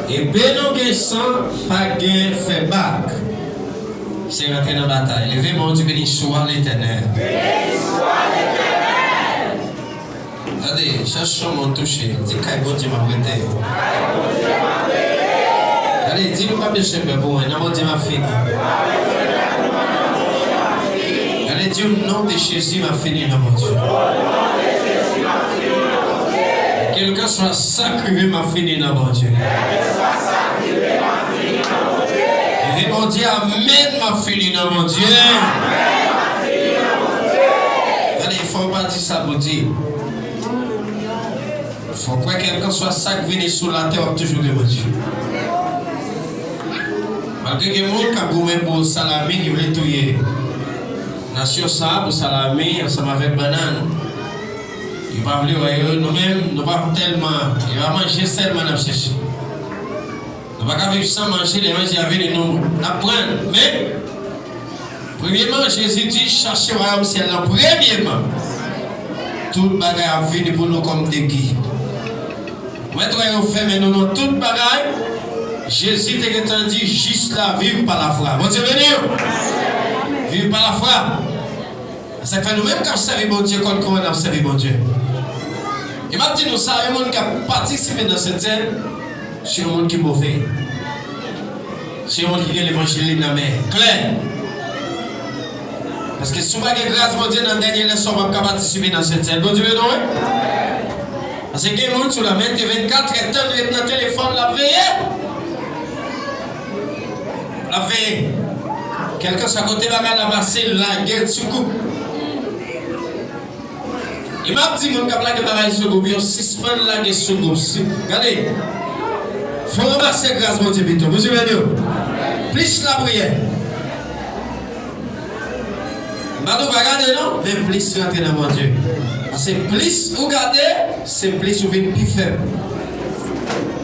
Et bien nous avons sans pas gain fait bac. C'est rentré dans la bataille. Levez mon Dieu béni soit l'Éternel. Regardez, cherchons mon toucher. Dis qu'il bon Dieu m'a prêté. Allez, dis-nous pas bien cher pour moi. Non, mon Dieu m'a fini. Allez, dis le nom de Jésus m'a fini, non, mon Dieu. Quelqu'un soit sacré m'a fini, non, mon Dieu. Et mon Dieu, Amen m'a fini, non, mon Dieu. Allez, il ne faut pas dire ça pour dire. Il faut que quelqu'un soit sacré venir sur la terre toujours de mon Dieu. Malgré que les gens qui ont goûté pour salami, qui veulent tuer. Nation ça, pour salami, ensemble avec banane. Il va vouloir nous-mêmes, nous ne pas tellement. Il va manger seulement dans le chercher. Nous ne pouvons pas vivre sans manger, les manger avec nous apprendre. Mais, premièrement, Jésus dit chercher le royaume ciel. Premièrement, tout le bagage a venu pour nous comme des guides. Maintenant, on fait mais nous avons tout le bagage. Jésus t'a dit juste là, vivre par la foi. Bon Dieu béni. Vivre par la foi. Ça fait nous-mêmes quand on serve bon Dieu, quand on a servi bon Dieu. Et maintenant, nous savons, il y a des gens qui ont participé dans cette scène, c'est un monde qui est mauvais. C'est un monde qui a l'évangile dans la main. Clair. Parce que si vous avez grâce, mon Dieu, dans la dernière leçon, on va participer dans cette scène. Bon Dieu béni. Parce que il y a des gens sur la main, 24 et dans le téléphone, la veille. La veille. Quelqu'un s'est à côté de la passer la guerre sous coupe. Il m'a dit que mon cap la guerre sous coupe, il suspend la guerre sous coupe. Regardez. Il faut ramasser grâce, mon Dieu, vite. Vous savez, plus la prière. Je ne vais pas regarder, non? Mais plus rentrer dans mon Dieu. Parce que plus vous regardez, c'est plus vous venez plus faible.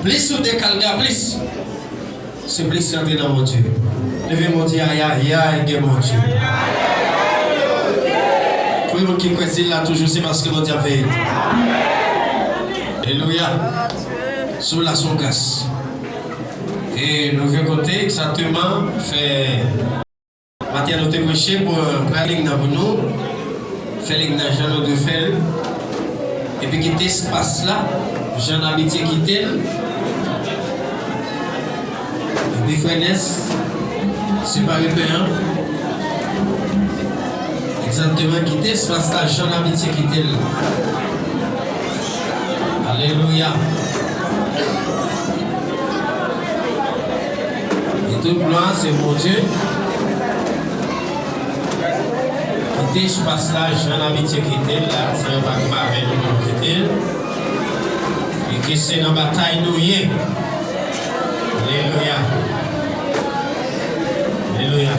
Plus vous décalez, plus. C'est plus rentrer dans mon Dieu. Levez mon Dieu, aïe, aïe, aïe, mon Dieu. Pour les gens qui croient là toujours, c'est parce que mon Dieu a fait. Alléluia. Sous la son grâce. Et nous venons côté exactement fait. Maintenant, nous avons prêché pour parler dans nous. Faire les gens de faire. Et puis quitter ce espace là. Jean Habitié quitter. Et puis Frenès. C'est pas européen. Exactement, quitter ce passe là, Jean Habitié quitter. Alléluia. Et toute gloire, c'est mon Dieu. Quitter ce passe là, Jean Habitié quitter, là, c'est un bagma avec nous quitter. Et qui c'est dans la bataille nous y est. Alléluia. Alléluia.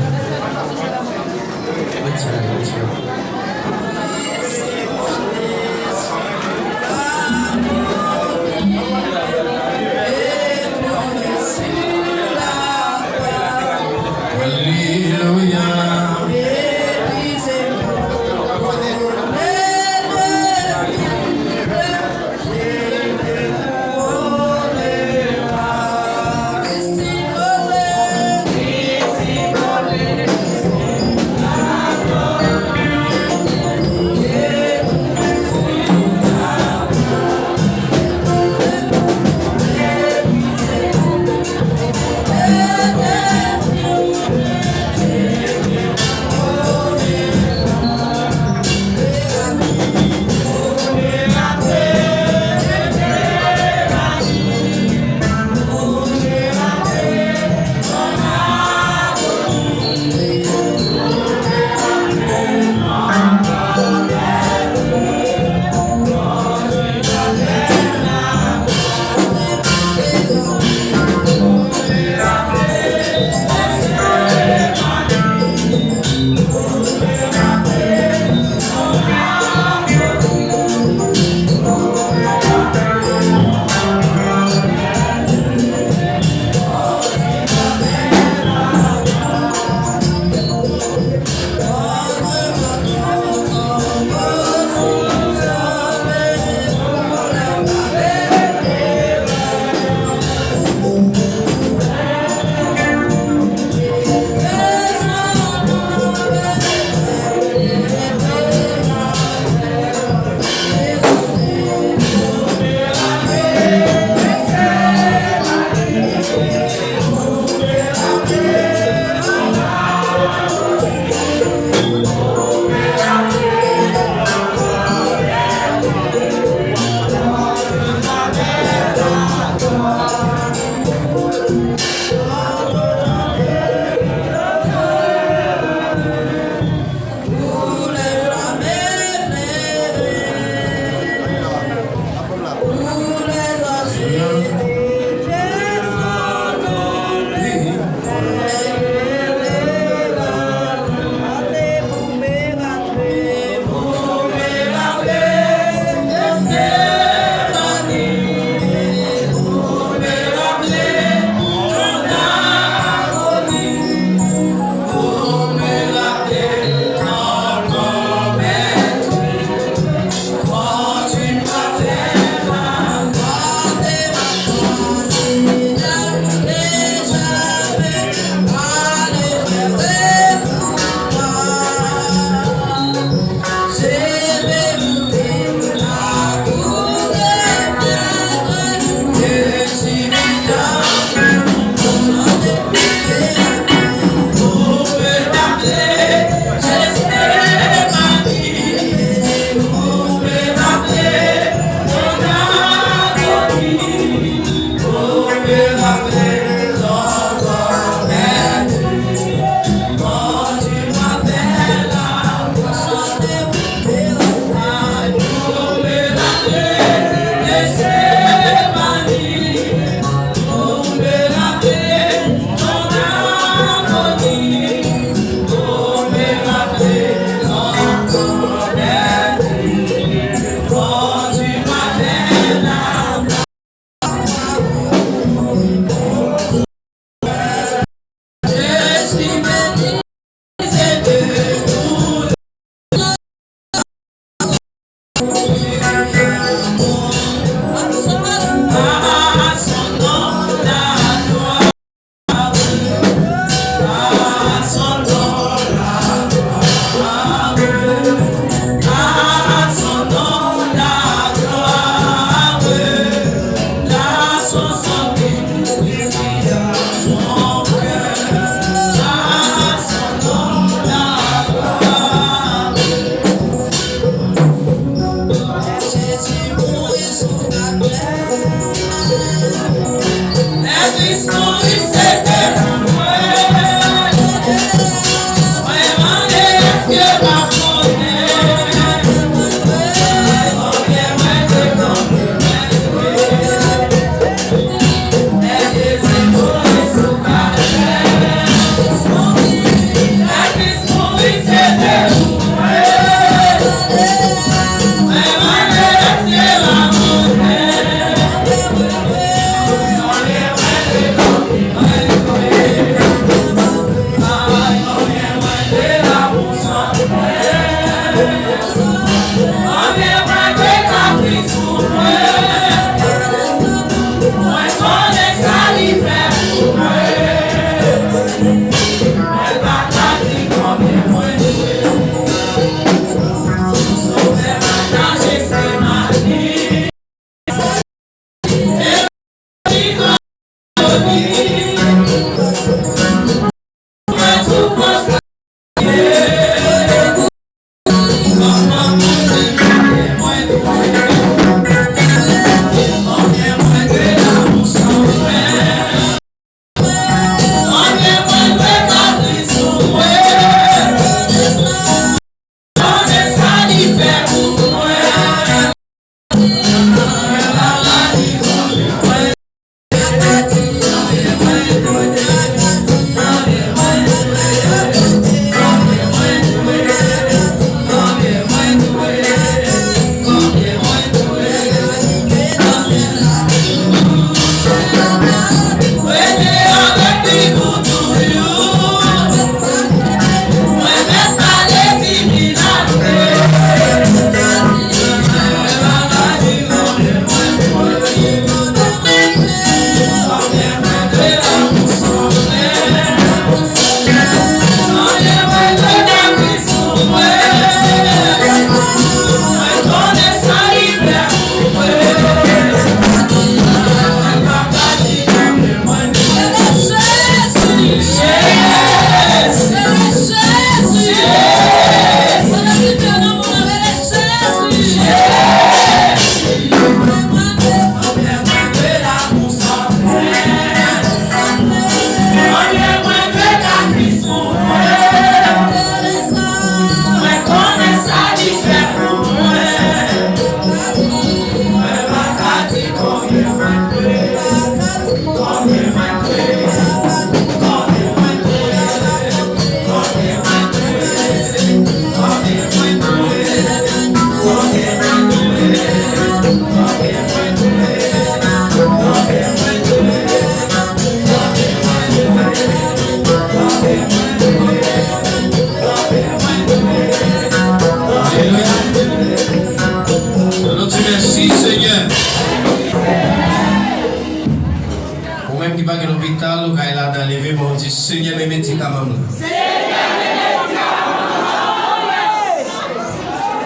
Levez-moi, dit Seigneur, mes médicaments.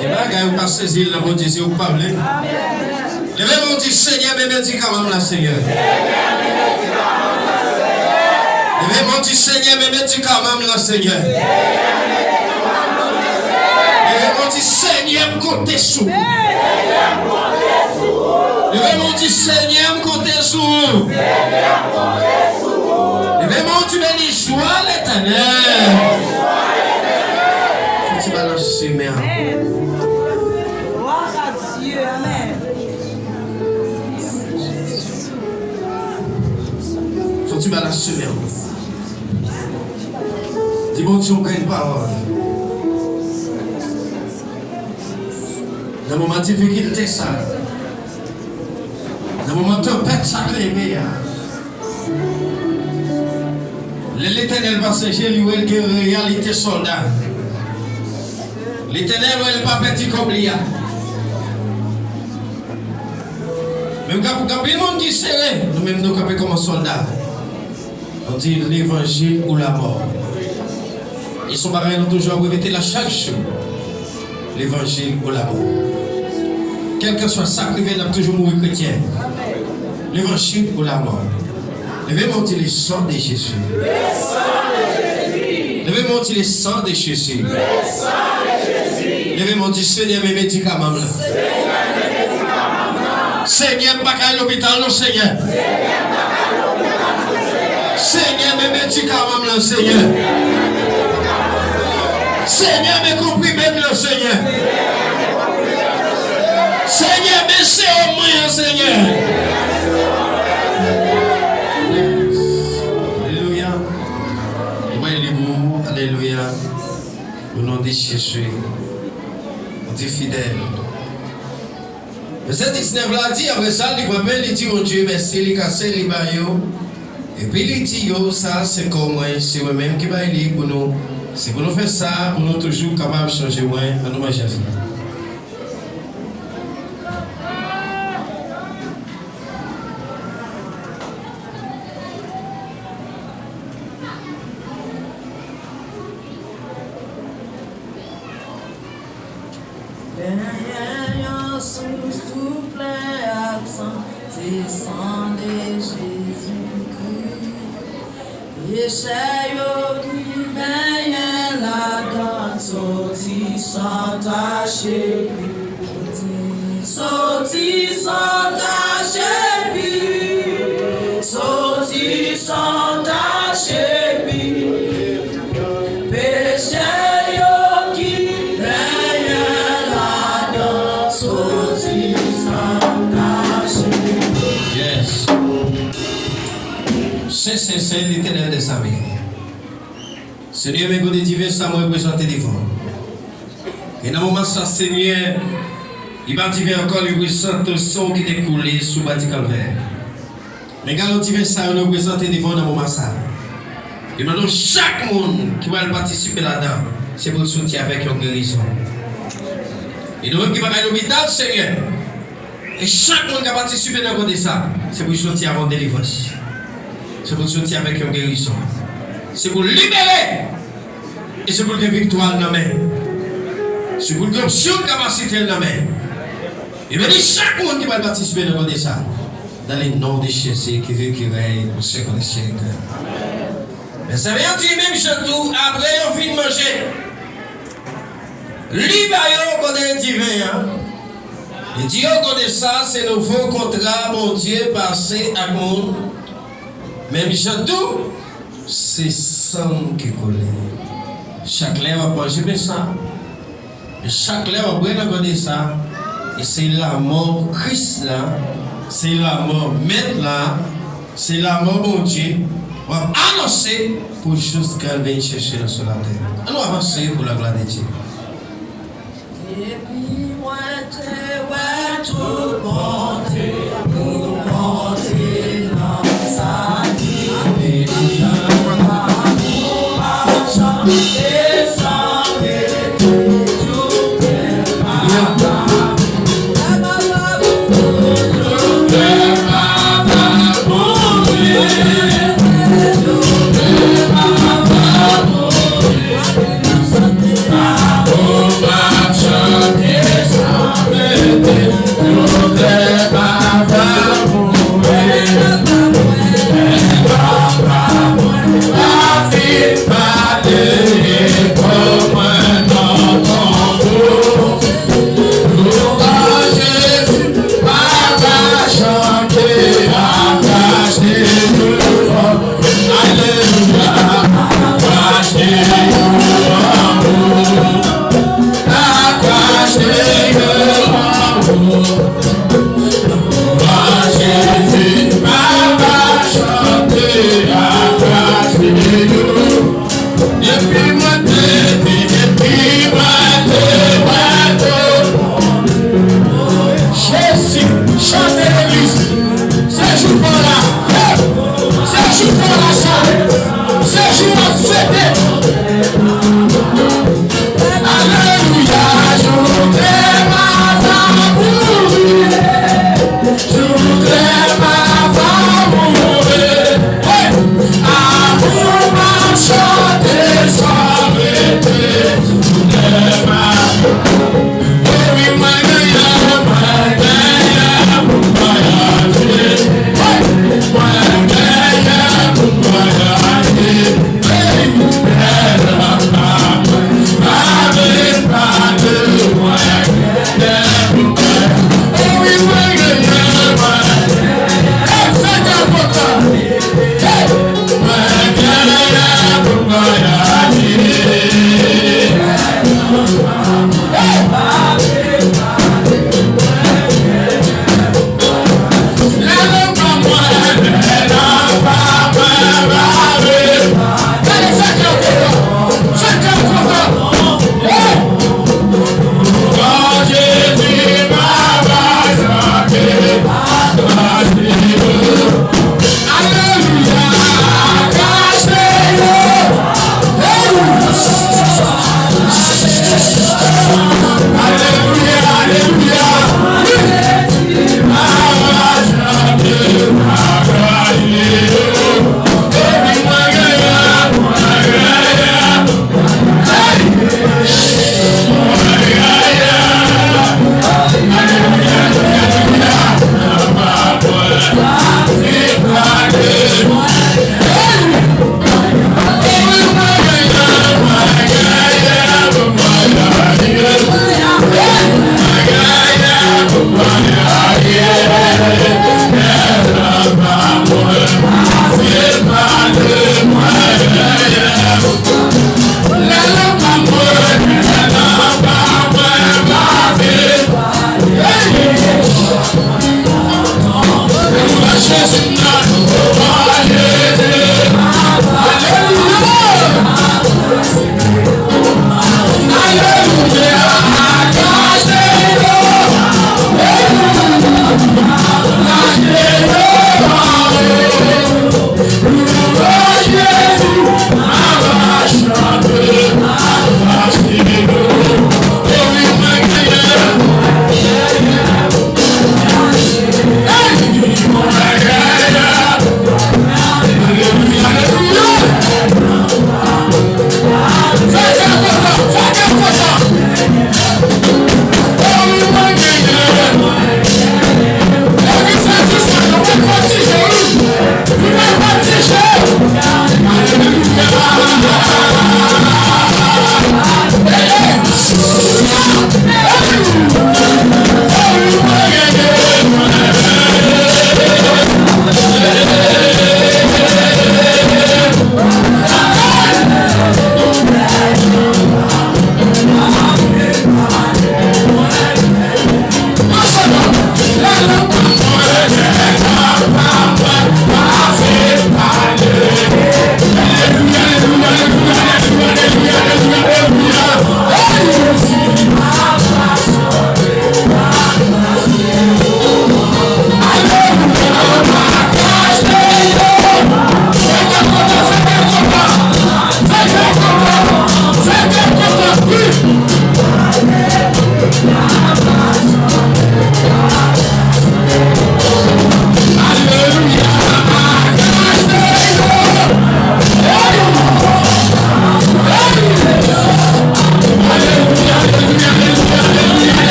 Et là, vous ne pas saisir le bon Dieu, vous parlez. Levez-moi, dit Seigneur, mes médicaments, là, Seigneur. Levez-moi, dit Seigneur, mes médicaments, là, Seigneur. Levez-moi, dit Seigneur, me comptez sous. Levez-moi, dit Seigneur, me comptez sous. Levez-moi, tu bénis, joie l'éternel. Tu balances sur mes Gloire à Dieu, amen. faut que tu balances sur mes dis bon Dieu, on gagne parole. Dans le moment de difficulté, ça. Dans le moment de tempête, ça clémé. L'éternel va se gérer, lui, il y a une réalité soldat. L'éternel, il n'est pas petit comme l'IA. Mais quand le monde qui serré, nous-mêmes, nous campons comme un soldat. On dit l'évangile ou la mort. Ils sont pareils, nous toujours répéter la chaque jour. L'évangile ou la mort. Quel que soit ça, nous avons toujours mourir chrétien. L'évangile ou la mort. Levez monter le sang de Jésus. Levez monter le sang de Jésus. Levez monter Seigneur mes médicaments. Seigneur, pas qu'à l'hôpital, non Seigneur. Seigneur mes médicaments, Seigneur. Seigneur mes comprimés, Seigneur. Seigneur, merci au moins, Seigneur. Alléluia. Alléluia. Au nom de Jésus. On dit fidèle. Verset 19 là dit, après ça, il va il dit, mon Dieu, merci, il casse les baillots. Et puis il dit, ça, c'est comme moi, c'est moi-même qui va aller pour nous. C'est pour nous faire ça, pour nous toujours capables de changer moins à nos majestés. C'est l'éternel des amis. Seigneur, mes gars divins, ça m'a représenté devant. Et dans le moment ça, Seigneur, il va dire encore le présente le son qui est coulé sous le bâti calvaire. Mais quand on divin, ça nous représenté devant dans le moment ça. Et maintenant, chaque monde qui va participer là-dedans, c'est pour le soutien avec une guérison. Et nous qui va à l'hôpital, Seigneur, et chaque monde qui va participer dans le ça, c'est pour le soutien avant délivrance. C'est pour sortir avec une guérison. C'est pour libérer. Et c'est pour que victoire dans la main. C'est pour que l'option de capacité dans la main. Et bien, chaque monde qui va participer dans ça, dans le nom de Jésus qui veut qu'il règne au siècle des siècles. Mais ça veut dire même surtout, après on finit de manger. Libérer au côté divin. Et Dieu connaît ça, c'est le nouveau contrat, mon Dieu, passé à monde. Même surtout, c'est sang qui coule. Chaque lèvre va manger de ça. Et chaque lèvre va boire de ça. Et c'est la mort Christ là. C'est la mort Maître là. C'est la mort mon Dieu. On va annoncer pour juste qu'elle vienne chercher sur la terre. On va avancer pour la gloire de Dieu. Et puis moi, tout le monde, pour monter dans sa vie. Yeah. Hey!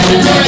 Hey!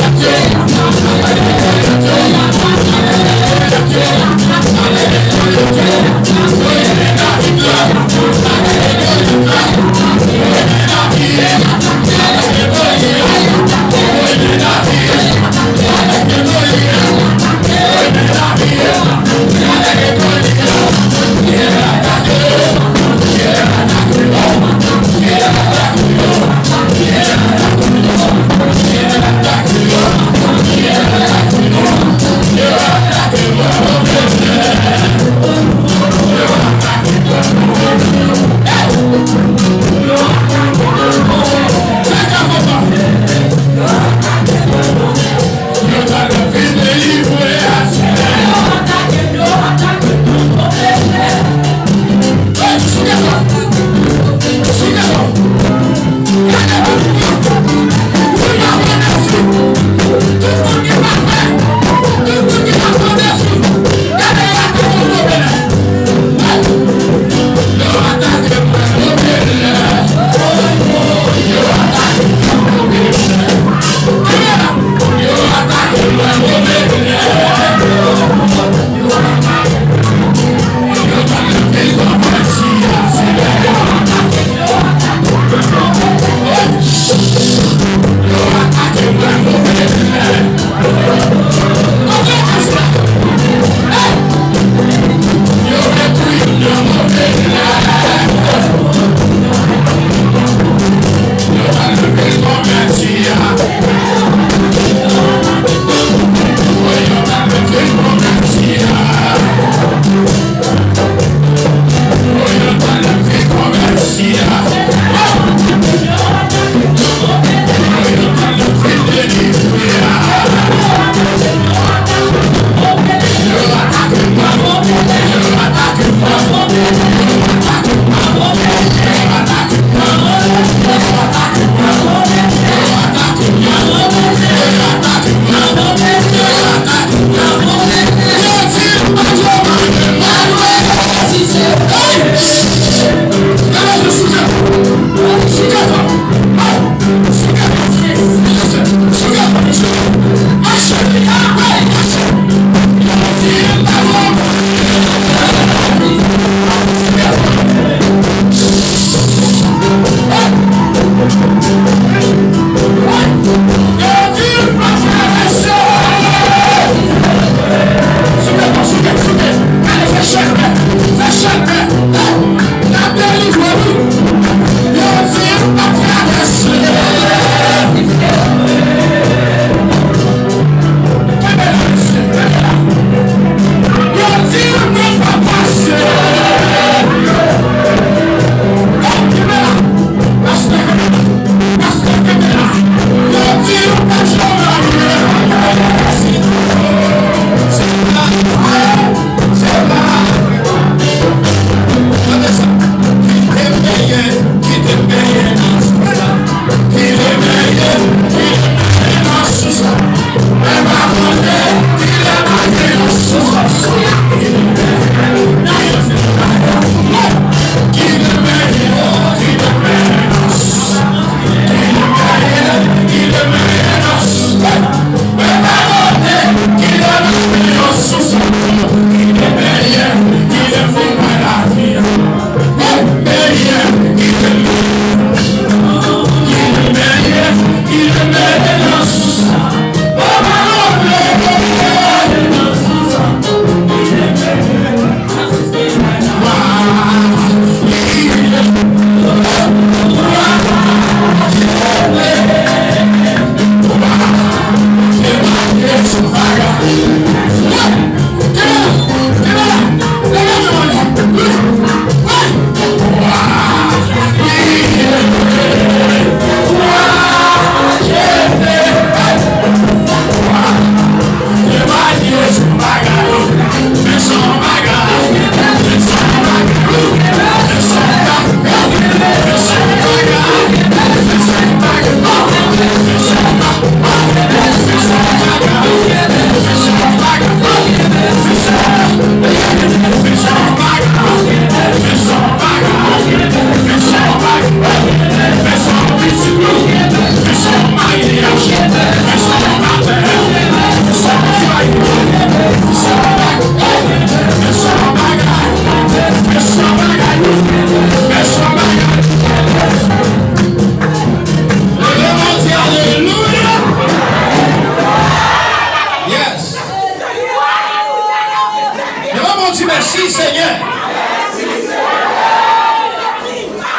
Levez-moi, dis merci Seigneur.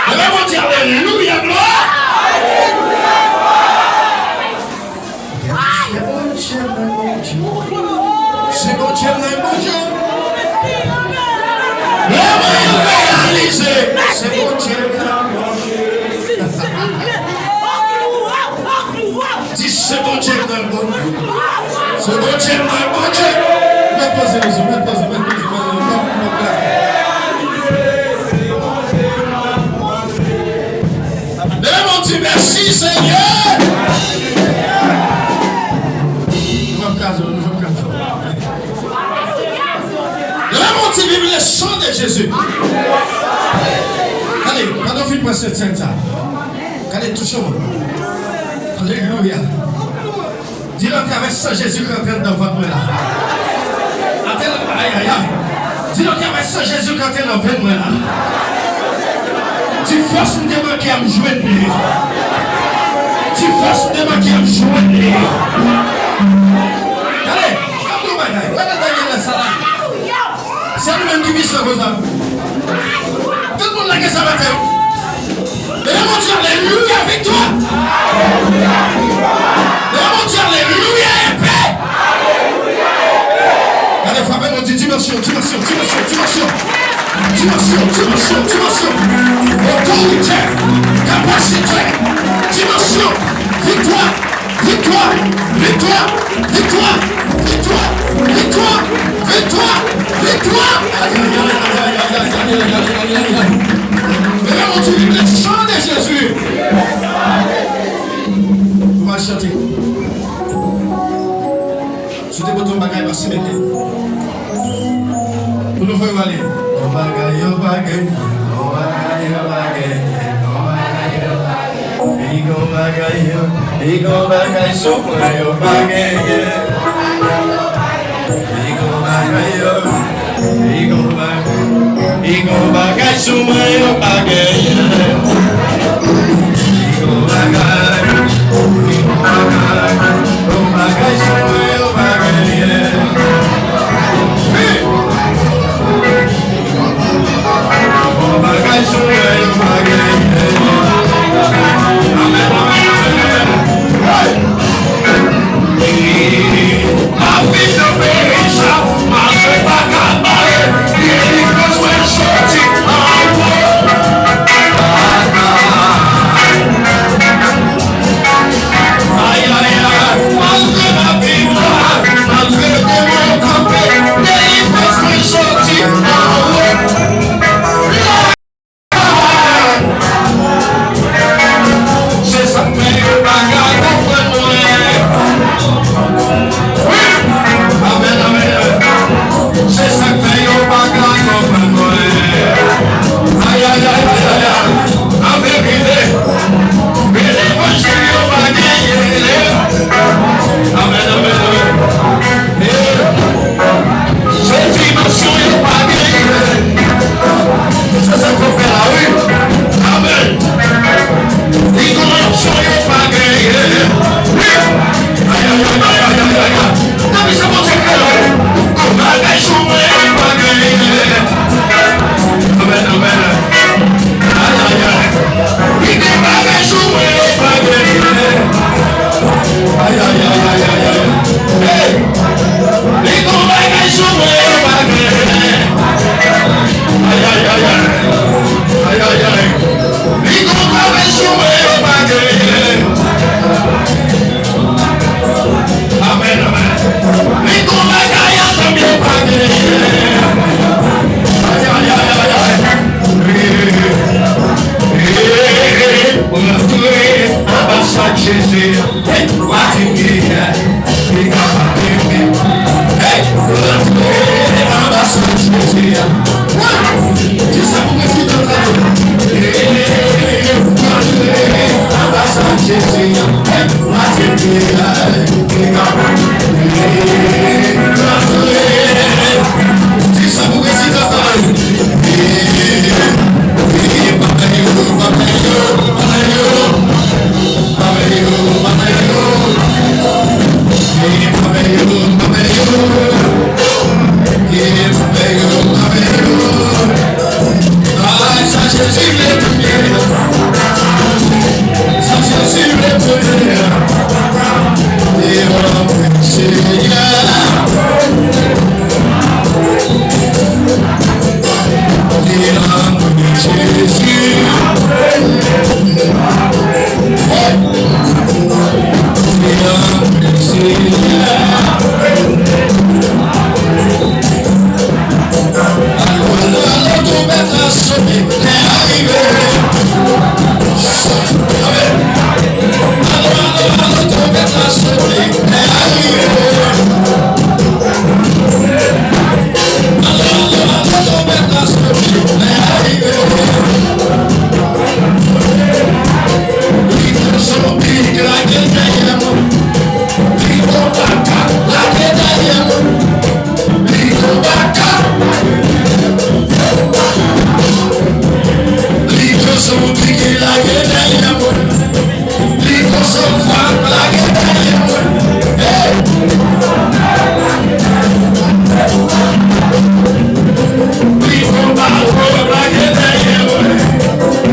Levez-moi, dis Alléluia, gloire. C'est bon Dieu, mon Dieu. Levez-moi, réaliser. C'est bon Dieu, mon Dieu. Dis c'est bon Dieu, mon Dieu. C'est bon Dieu, mon Dieu. Posez-vous, Levez-moi, dis merci Seigneur. Levez-moi, dis vive le sang de Jésus. Allez, quand on finit par cette scène, allez, touchez-moi. Alléluia. Dis-le qu'avec ça, Jésus qui entre dans votre main là. Aïe, aïe, aïe. Dis-le qu'avec ça, Jésus qui entre dans votre main là. Tu forces de moi qui a me joué de lui. Tu forces de moi qui a me joué de lui. Allez, c'est lui-même qui vit ce que ça. Tout le monde l'a qu'à ça va faire. Levez-moi, Dieu, alléluia, victoire. Levez-moi, Dieu, alléluia, épée. Allez, frappez, on dit dimension. Autorité, capacité, dimension, victoire. Mais on dit le chant de Jésus. On va chanter. Si tu veux ton bagage, va se mettre. Pour nous faire aller. Oh bagage. Ego bagay sopra yo bagay. Ego bagay sopra yo bagay. Yeah. sauvé, est arrivé. Amen. Allons, trompette a sauvé, est arrivé. Allons, trompette a sauvé, est arrivé. So big like a diamond. People back up like a diamond. People back up. People so big like a diamond. People so fat like a diamond. Hey. People back up like a diamond.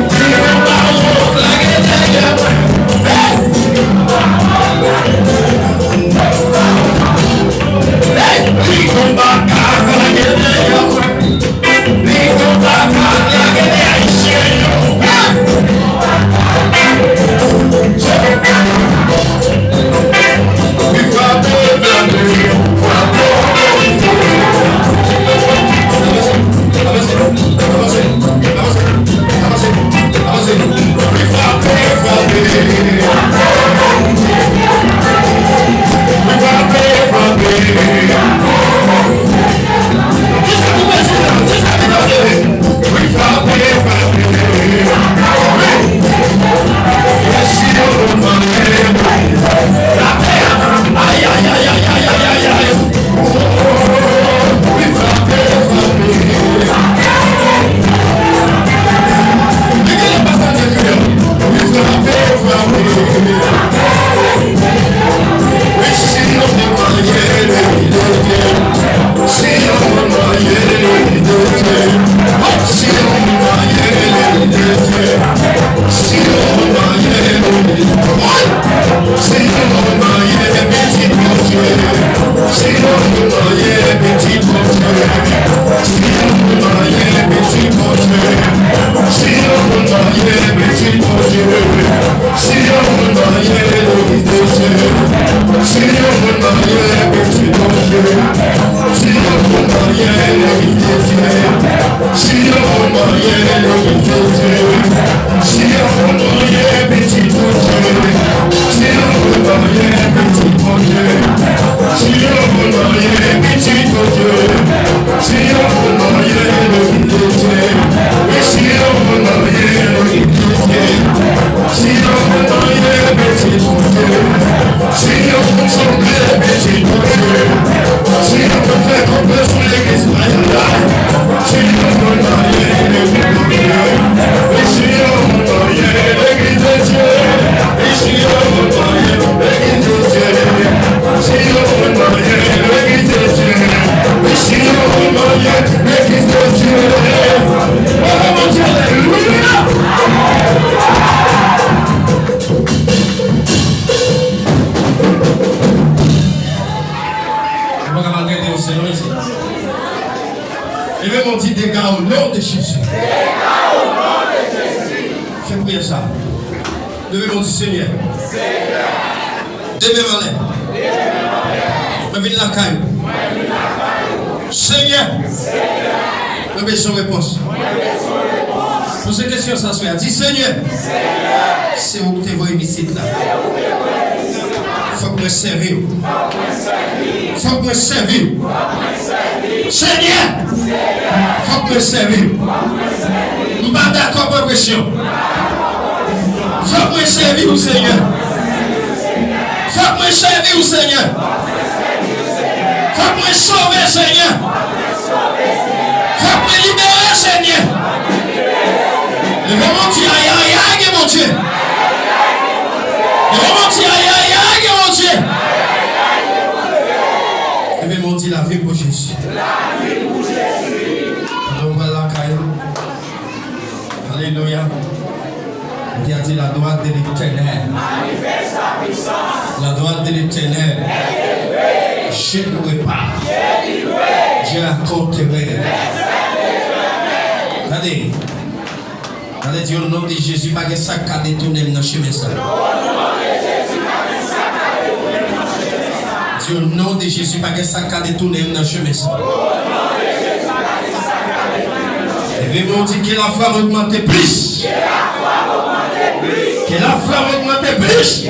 People back up like a diamond. Seigneur, me besoin de réponse. Pour ces questions, ça se fait. Dis Seigneur, c'est où tu es voyé ici là. Faut que me servir. Faut que me servir. Seigneur, faut que me servir. Je ne suis pas d'accord pour la question. Faut que me servir, Seigneur. Faut que me servir, Seigneur. Faut que me sauver, Seigneur. Faut que me libérer, Seigneur. Levez mon Dieu, aïe, aïe, aïe, mon Dieu. Levez mon Dieu, aïe, aïe, aïe, mon Dieu. Levez mon Dieu, la vie pour Jésus. La vie pour Jésus. Alors voilà, Caillou. Alléluia. Il a dit la droite de l'Éternel. Manifeste sa puissance. La droite de l'Éternel. Je ne louerai pas. Je accorderai. Regardez. Regardez, Dieu, au nom de Jésus, pas que ça a détourné dans le chemin. Dieu, au nom de Jésus, pas que ça a détourné dans le chemin. Et on dit que la flamme augmente plus. Que la flamme augmente plus.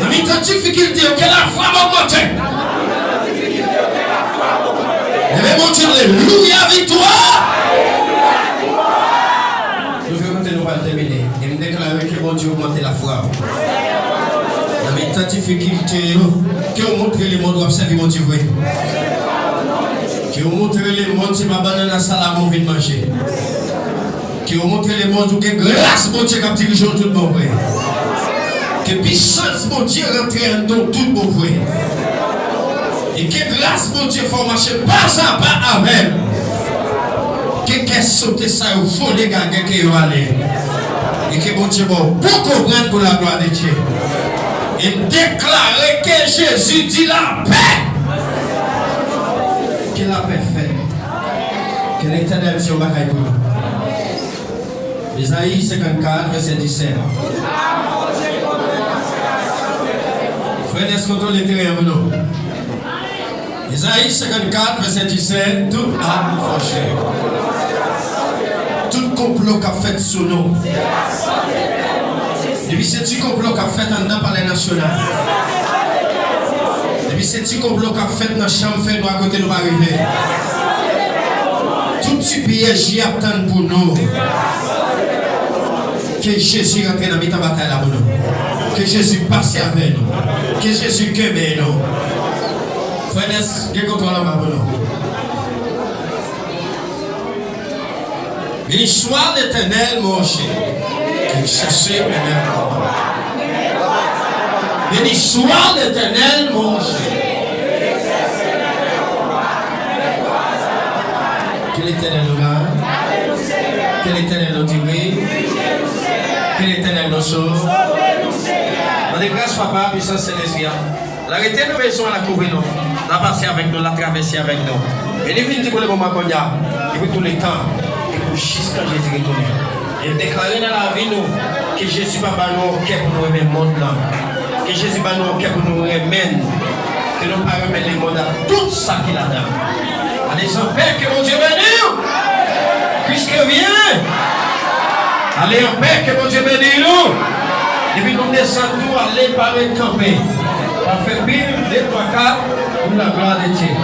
Dans mes difficultés, que la flamme augmente. Et mon Dieu, alléluia, victoire. Nous voulons continuer à terminer. Et me déclarer que mon Dieu augmente la foi. Dans mes difficultés, que vous montrez les mondes, observez mon Dieu vrai. Que vous montrez les mondes, c'est ma banane à salam, on vient de manger. Que vous montrez les mondes, où que grâce, mon Dieu, qui a dirigé tout le monde vrai. Que puissance, mon Dieu, rentre dans tout le monde vrai. Et que grâce, mon Dieu, faut marcher pas à pas avec. Que qu'est-ce sauter ça, il faut les gars qui vont aller. Et que mon Dieu, beaucoup comprendre pour la gloire de Dieu. Et déclarer que Jésus dit la paix. Que la paix fait. Que l'Éternel dit au bagaille pour nous. Isaïe 54, verset 17. Frère, est-ce qu'on les terrains pour nous? Isaïe 54, verset 17. Toute âme fauchée. Tout complot qu'a fait sur nous. Depuis ce complot qu'a fait en dans palais national. Depuis ce complot qu'a fait dans la chambre fait nous à côté de nous arriver. Tout petit piège y attend pour nous. Que Jésus rentre dans la bataille là pour nous. Que Jésus passe avec nous. Que Jésus aime nous. Frères, que contrôle là pour nous. Béni soit l'Éternel, mon cher. Qui cherchait l'éternel. Béni soit l'Éternel, mon cher. Que l'Éternel nous garde. Que l'Éternel nous dirige. Que l'Éternel nous sauve. Dans les grâces, papa, puissance célestiale. L'arrêter nous maison à la couvrir nous. La passer avec nous, la traverser avec nous. Et nous venons pour le moment qu'on y a. Et pour tous les temps. Et pour jusqu'à Jésus retourner. Et déclarer dans la vie nous que Jésus va nous au cœur pour nous remettre le monde là. Que Jésus va nous au cœur pour nous remettre. Que nous ne pas remettre le monde à tout ça qu'il a dans. Allez, en paix, que mon Dieu bénisse. Puisque vient. Allez en paix, que mon Dieu bénisse nous. Et puis nous descendons, allez par le camper. On fait pile, 2, 3, 4, pour la gloire de Dieu.